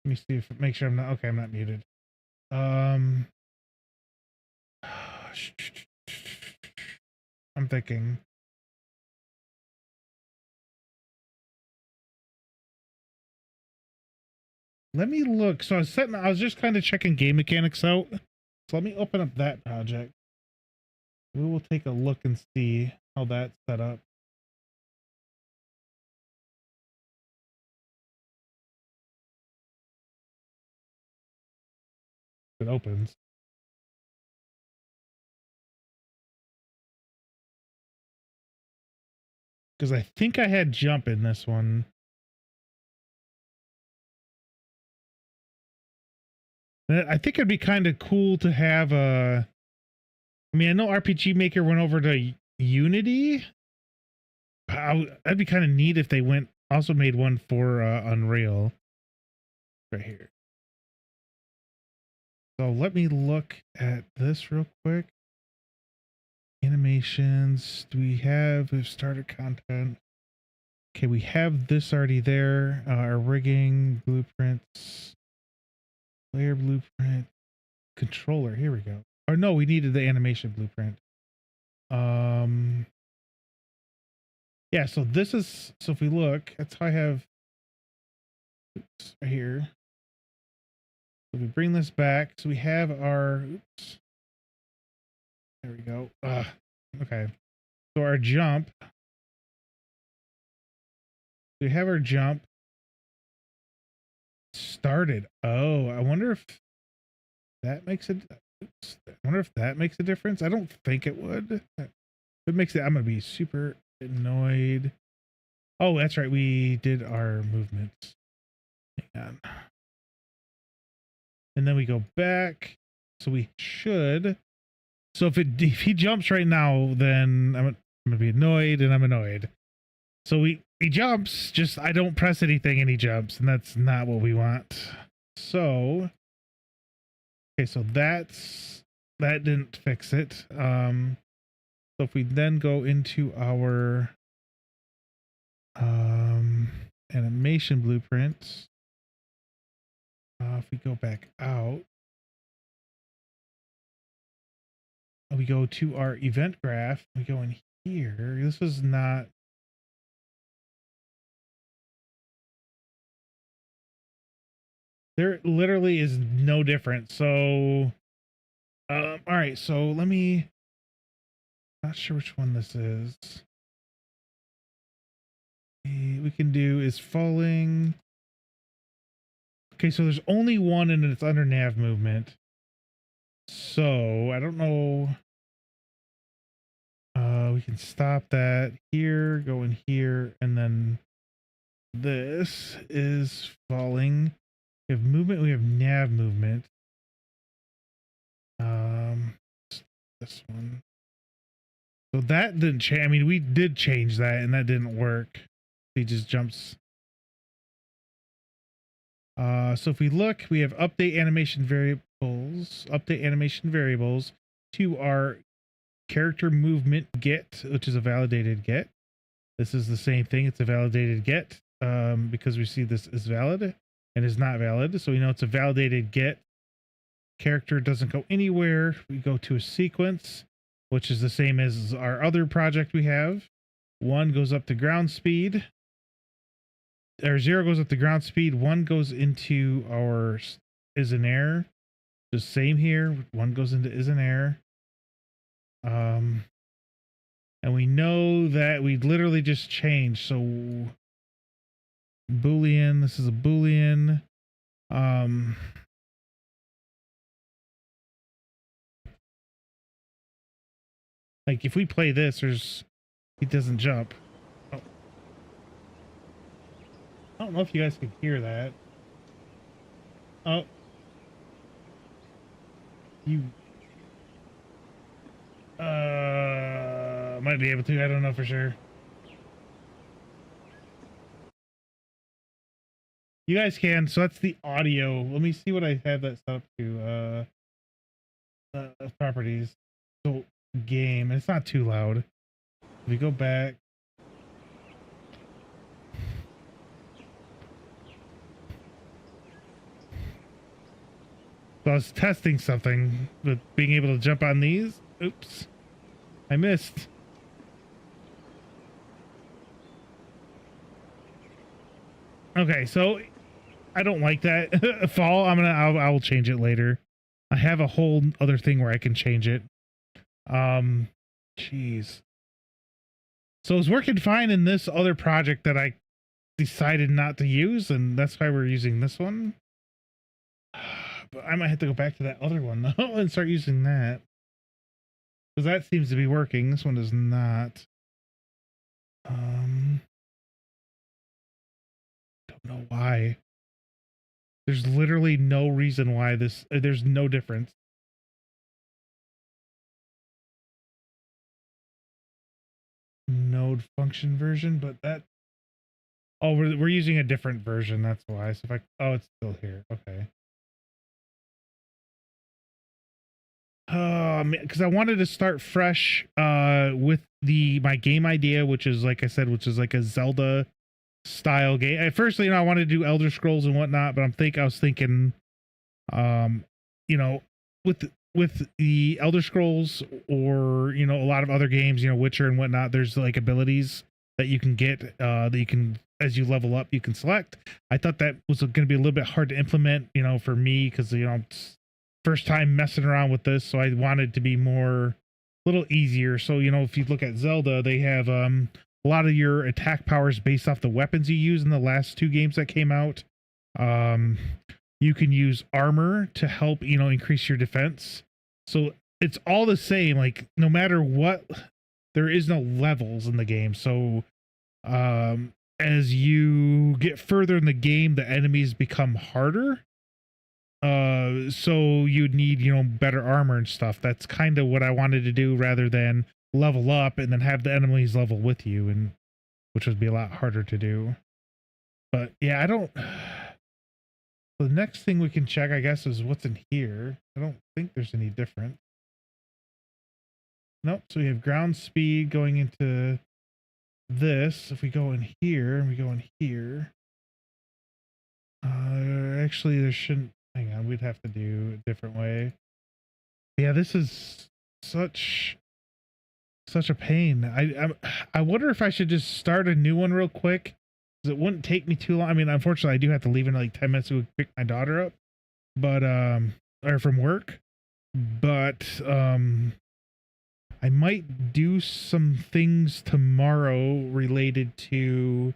me see if make sure I'm not okay. I'm not muted. I'm thinking. Let me look. So I was just kind of checking game mechanics out. So let me open up that project. We will take a look and see how that's set up. It opens. Because I think I had jump in this one. I think it'd be kind of cool to have a. I mean, I know RPG Maker went over to Unity. That'd be kind of neat if they also made one for Unreal. Right here. So let me look at this real quick. Animations. Do we have? We've started content. Okay, we have this already there. Our rigging, blueprints, player blueprint, controller. Here we go. Or no, we needed the animation blueprint. Yeah, so this is, so if we look, that's how I have, oops, right here. So we bring this back. So we have our, oops. There we go. Okay. So our jump. We have our jump started. Oh, I wonder if that makes it. I wonder if that makes a difference. I don't think it would. If it makes it, I'm gonna be super annoyed. Oh, that's right. We did our movements. Hang on. And then we go back. So we should. So if he jumps right now, then I'm gonna be annoyed, and I'm annoyed. So he jumps, just I don't press anything and he jumps, and that's not what we want. So okay, so that didn't fix it. So if we then go into our animation blueprints, if we go back out, we go to our event graph, we go in here. This is not. There literally is no difference. So, all right. So let me. Not sure which one this is. We can do is falling. Okay, so there's only one and it's under nav movement. So I don't know. We can stop that here, go in here, and then this is falling. We have movement, we have nav movement. This one. So that didn't change. I mean, we did change that and that didn't work. He just jumps. So if we look, we have update animation variables to our character movement get, which is a validated get. This is the same thing. It's a validated get because we see this is valid and is not valid. So we know it's a validated get. Character doesn't go anywhere. We go to a sequence, which is the same as our other project we have. 1 goes up to ground speed. Or 0 goes up to ground speed. 1 goes into our is an air. The same here. 1 goes into is an air. And we know that we literally just changed. So Boolean, this is a Boolean. Like if we play this, he doesn't jump. Oh. I don't know if you guys can hear that. Oh. You might be able to. I don't know for sure. You guys can. So that's the audio. Let me see what I have that set up to. Properties. So game. It's not too loud. If we go back. So I was testing something with being able to jump on these. Oops. I missed. Okay, so I don't like that fall. I will change it later. I have a whole other thing where I can change it. Jeez. So it was working fine in this other project that I decided not to use, and that's why we're using this one. But I might have to go back to that other one though and start using that. Because that seems to be working. This one does not. Don't know why. There's literally no reason why this. There's no difference. Node function version, but that. Oh, we're using a different version. That's why. So if I. Oh, it's still here. Okay. Because I wanted to start fresh with my game idea, which is like I said, which is like a Zelda style game. At first, I wanted to do Elder Scrolls and whatnot, but I was thinking, you know, with the Elder Scrolls or a lot of other games, Witcher and whatnot, there's like abilities that you can get that you can, as you level up, you can select. I thought that was going to be a little bit hard to implement, for me, because first time messing around with this, so I wanted to be a little easier. So if you look at Zelda, they have a lot of your attack powers based off the weapons you use in the last 2 games that came out. You can use armor to help increase your defense. So it's all the same, like no matter what. There is no levels in the game. So as you get further in the game, the enemies become harder. So you'd need better armor and stuff. That's kind of what I wanted to do, rather than level up and then have the enemies level with you, and which would be a lot harder to do. But yeah, I don't. The next thing we can check, I guess, is what's in here. I don't think there's any different. Nope. So we have ground speed going into this. If we go in here and we go in here, actually there shouldn't. Hang on, we'd have to do a different way. Yeah, this is such a pain. I wonder if I should just start a new one real quick, because it wouldn't take me too long. I mean, unfortunately, I do have to leave in like 10 minutes to pick my daughter up, but or from work. But I might do some things tomorrow related to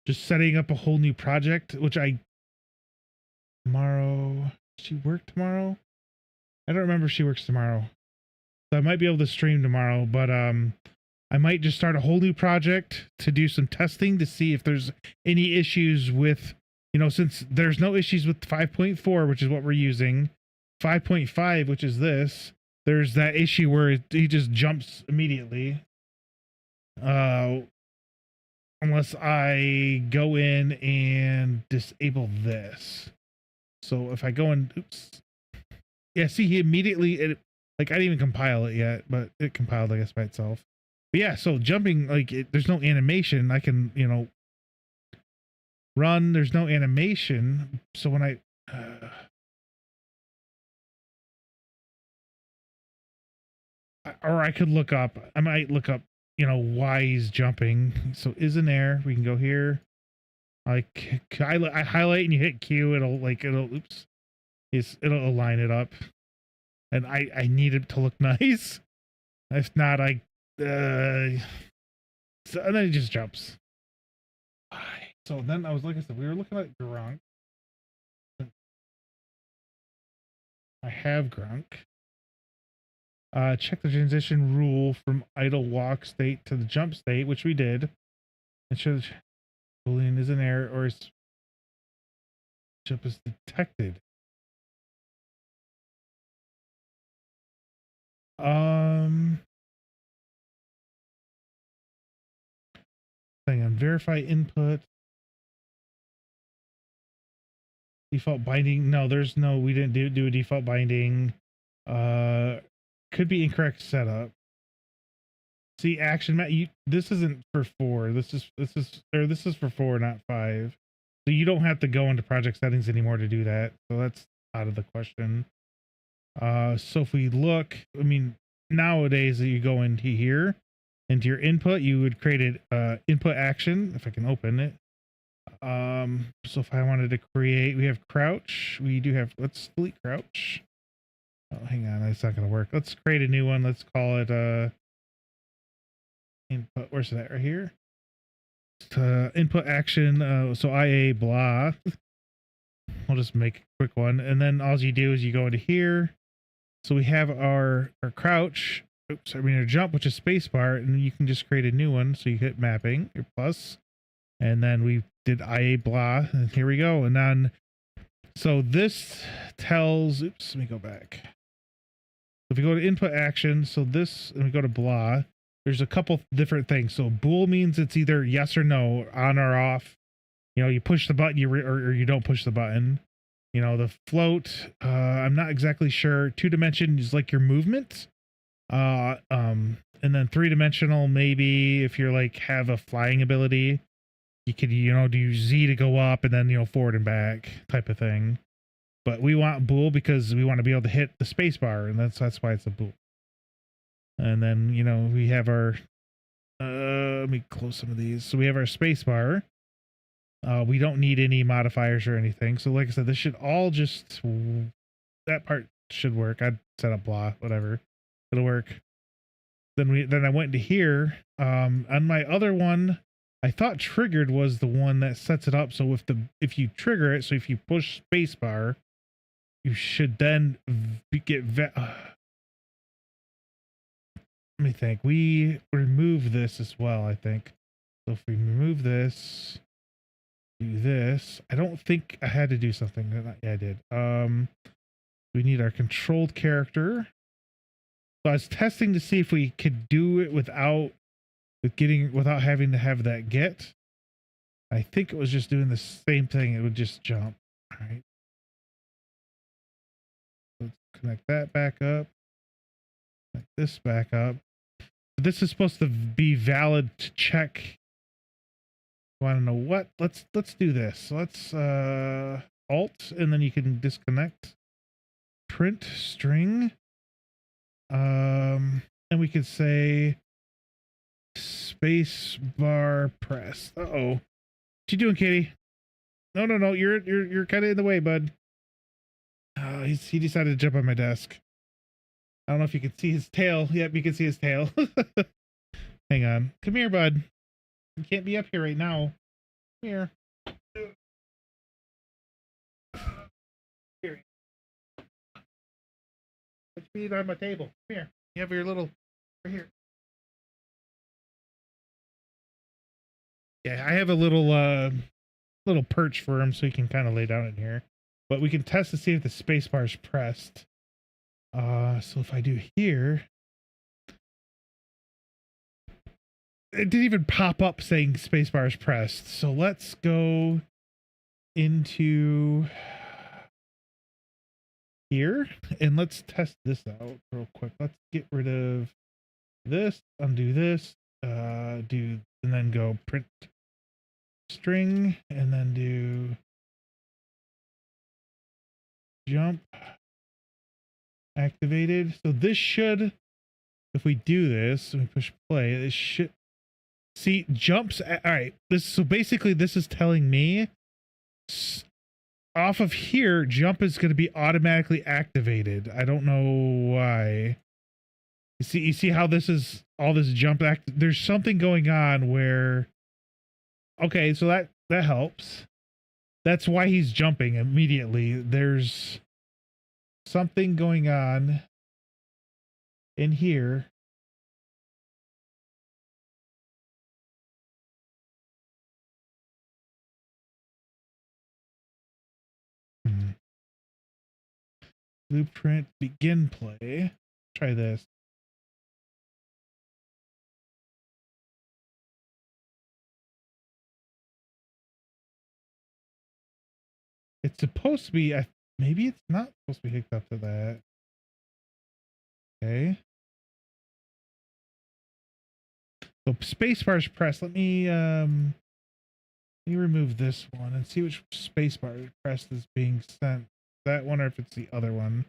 just setting up a whole new project, which tomorrow. She work tomorrow? I don't remember if she works tomorrow. So I might be able to stream tomorrow, but I might just start a whole new project to do some testing to see if there's any issues with, since there's no issues with 5.4, which is what we're using, 5.5, which is this, there's that issue where he just jumps immediately. Unless I go in and disable this. So if I go in, oops. Yeah, see, he immediately, like I didn't even compile it yet, but it compiled, I guess, by itself. But yeah, so jumping, like there's no animation. I can, run. There's no animation. So when I, or I could look up, I might look up, why he's jumping. So is in there. We can go here. I highlight and you hit Q. It'll oops. It'll align it up. And I need it to look nice. If not, so, and then he just jumps. So then I was like I said, we were looking at Grunk. I have Grunk. Check the transition rule from idle walk state to the jump state, which we did. It shows Boolean is an error or jump is detected. Hang on, verify input. Default binding. No, we didn't do a default binding. Could be incorrect setup. See, action map. This isn't for 4. This is for 4, not 5. So you don't have to go into project settings anymore to do that. So that's out of the question. So if we look, I mean, nowadays you go into here, into your input, you would create an input action. If I can open it. So if I wanted to create, we have crouch. We do have. Let's delete crouch. Oh, hang on, that's not going to work. Let's create a new one. Let's call it input. Where's that? Right here. Input action. So IA blah. We'll just make a quick one. And then all you do is you go into here. So we have our crouch. Oops, I mean our jump, which is spacebar, and then you can just create a new one. So you hit mapping, your plus, and then we did IA blah, and here we go. And then, so this tells, oops, let me go back. If we go to input action, so this, and we go to blah, there's a couple different things. So bool means it's either yes or no, on or off. You know, you push the button, or you don't push the button. You know, the float, I'm not exactly sure. 2-dimension is like your movement. And then 3-dimensional, maybe if you're like have a flying ability, you could, you know, do Z to go up and then, you know, forward and back type of thing. But we want bool because we want to be able to hit the space bar, and that's why it's a bool. And then, you know, we have our, let me close some of these. So we have our space bar. We don't need any modifiers or anything. So like I said, this should all just, that part should work. I'd set up blah, whatever. It'll work. Then I went to here. On my other one, I thought triggered was the one that sets it up. So if you trigger it, so if you push spacebar, you should then get let me think. We remove this as well, I think. So if we remove this, do this. I don't think I had to do something. Yeah, I did. We need our controlled character. So I was testing to see if we could do it without having to have that get. I think it was just doing the same thing. It would just jump. All right. Let's connect that back up. Connect this back up. This is supposed to be valid to check. Want to know what? Let's do this. Let's alt, and then you can disconnect. Print string. And we could say space bar press. Uh-oh. What you doing, Kitty? No. You're kind of in the way, bud. He decided to jump on my desk. I don't know if you can see his tail. Yep, you can see his tail. Hang on. Come here, bud. You can't be up here right now. Here. Here. Put your feet on my table. Come here. You have your little right here. Yeah, I have a little perch for him so he can kind of lay down in here. But we can test to see if the space bar is pressed. So if I do here, it didn't even pop up saying spacebar is pressed. So let's go into here and let's test this out real quick. Let's get rid of this, undo this, and then go print string, and then do jump activated. So this should, if we do this, we push play, it should see jumps. All right. So basically this is telling me off of here, jump is going to be automatically activated. I don't know why. You see how this is all this jump there's something going on where, okay, so that helps. That's why he's jumping immediately. There's something going on in here. Blueprint begin play. Try this. It's supposed to be, maybe it's not supposed to be hooked up to that. Okay. So spacebar's pressed. Let me remove this one and see which spacebar pressed is being sent. That one or if it's the other one.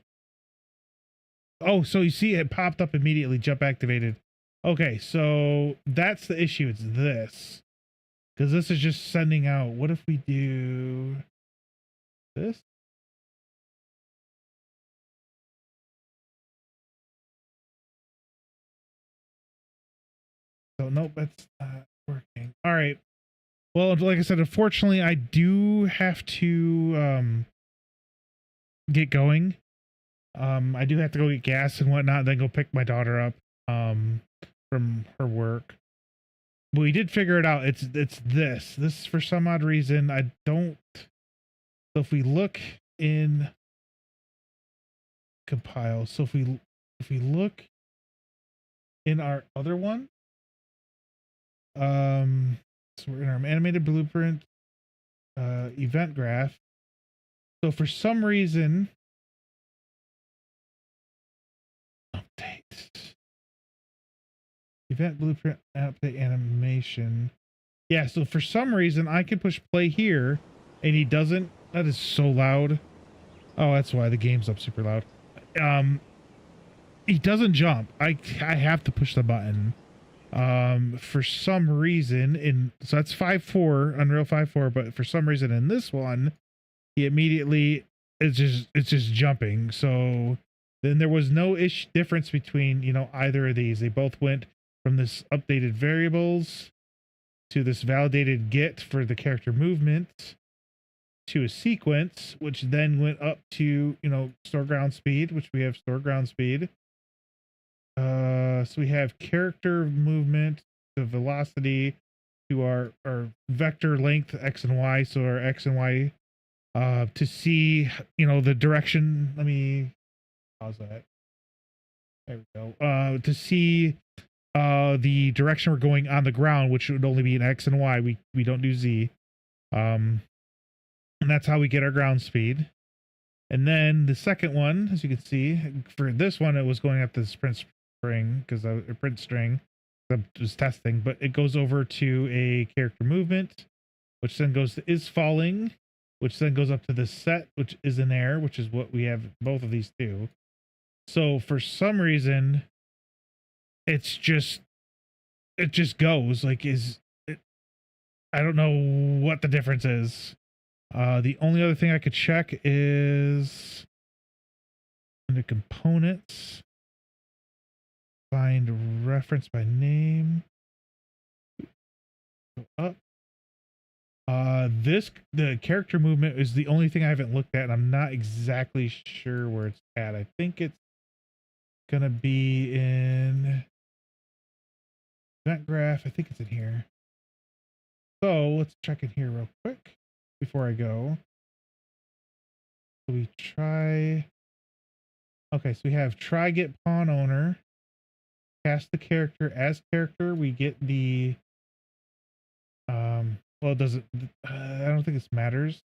Oh, so you see it popped up immediately, jump activated. Okay, so that's the issue. It's this. Because this is just sending out. What if we do this? So nope, that's not working. All right. Well, like I said, unfortunately, I do have to get going. I do have to go get gas and whatnot, then go pick my daughter up from her work. But we did figure it out. It's this for some odd reason I don't. So if we look in compile, so if we look in our other one, so we're in our animated blueprint event graph. So for some reason, update event blueprint update animation. Yeah, so for some reason I can push play here and he doesn't. That is so loud. Oh, that's why the game's up super loud. He doesn't jump. I have to push the button. For some reason so that's 5.4, Unreal 5.4, but for some reason in this one, he immediately it's just jumping. So then there was no difference between, you know, either of these. They both went from this updated variables to this validated get for the character movement to a sequence, which then went up to, you know, store ground speed, which we have store ground speed. So we have character movement, the velocity to our vector length, X and Y. So our X and Y, to see, you know, the direction. Let me pause that. There we go. To see the direction we're going on the ground, which would only be an X and Y. We don't do Z. And that's how we get our ground speed. And then the second one, as you can see, for this one, it was going up the sprint string because I print string. I was testing, but it goes over to a character movement, which then goes to is falling, which then goes up to the set, which is in air, which is what we have both of these two. So for some reason, it just goes like I don't know what the difference is. The only other thing I could check is under components, find reference by name, go up. The character movement is the only thing I haven't looked at, and I'm not exactly sure where it's at. I think it's gonna be in event graph. I think it's in here. So let's check in here real quick before I go. So we try. Okay, so we have try get pawn owner. Cast the character as character. We get the well, it doesn't I don't think this matters.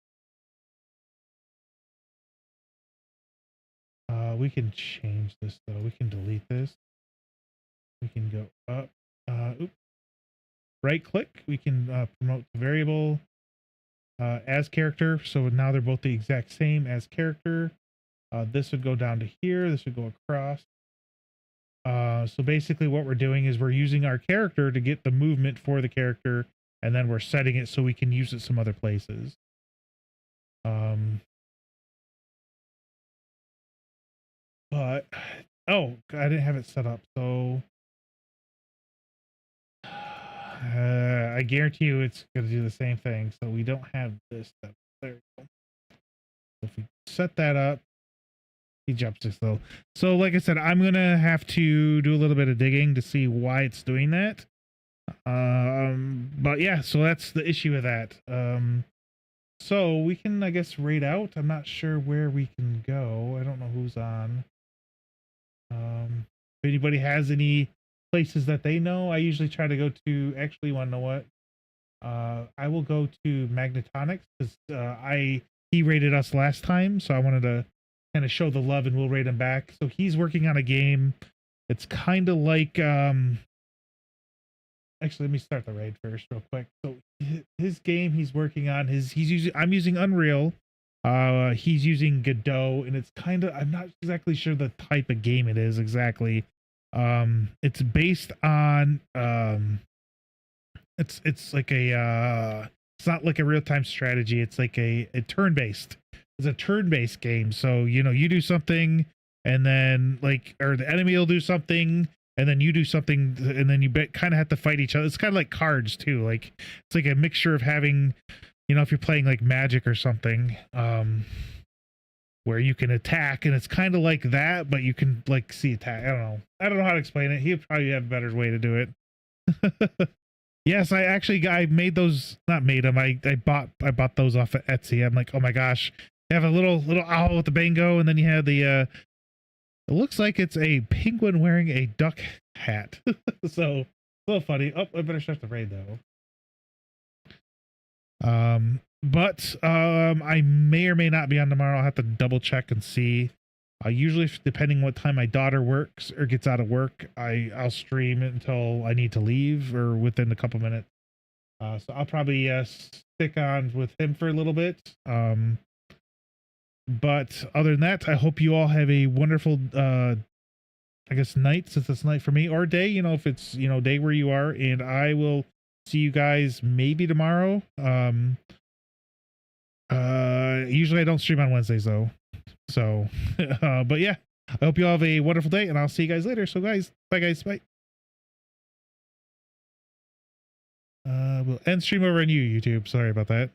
We can change this though. We can delete this. We can go up. Right click. We can promote the variable as character. So now they're both the exact same as character. This would go down to here. This would go across. So basically what we're doing is we're using our character to get the movement for the character, and then we're setting it so we can use it some other places. But oh, I didn't have it set up, so I guarantee you it's going to do the same thing. So we don't have this stuff. There we go. So if we set that up, he jumps us though. So like I said, I'm going to have to do a little bit of digging to see why it's doing that. But yeah, so that's the issue with that. So we can, I guess, raid out. I'm not sure where we can go. I don't know who's on. If anybody has any places that they know, I usually try to go to, actually, you want to know what? I will go to Magnetonics because he raided us last time, so I wanted to kind of show the love and we'll raid him back. So he's working on a game. It's kind of like actually, let me start the raid first real quick. So his game he's working on, I'm using Unreal. He's using Godot, and it's kind of, I'm not exactly sure the type of game it is exactly. It's based on it's like a it's not like a real-time strategy. It's like a turn-based. It's a turn-based game. So, you know, you do something and then or the enemy will do something and then you do something and then you kind of have to fight each other. It's kind of like cards too. Like it's like a mixture of having, you know, if you're playing like Magic or something. where you can attack, and it's kind of like that, but you can like see attack. I don't know how to explain it. He'd probably have a better way to do it. Yes, I made those, not made them. I bought those off of Etsy. I'm like, oh my gosh, you have a little owl with the bango, and then you have the it looks like it's a penguin wearing a duck hat. So funny. Oh, I better start the raid though. But I may or may not be on tomorrow. I'll have to double check and see. Usually, depending what time my daughter works or gets out of work, I'll stream it until I need to leave or within a couple minutes. So I'll probably stick on with him for a little bit. But other than that, I hope you all have a wonderful, I guess, night, since it's night for me, or day, if it's, day where you are. And I will see you guys maybe tomorrow. Usually I don't stream on Wednesdays though. So, but yeah, I hope you all have a wonderful day, and I'll see you guys later. So guys, bye guys, bye. We'll end stream over on YouTube. Sorry about that.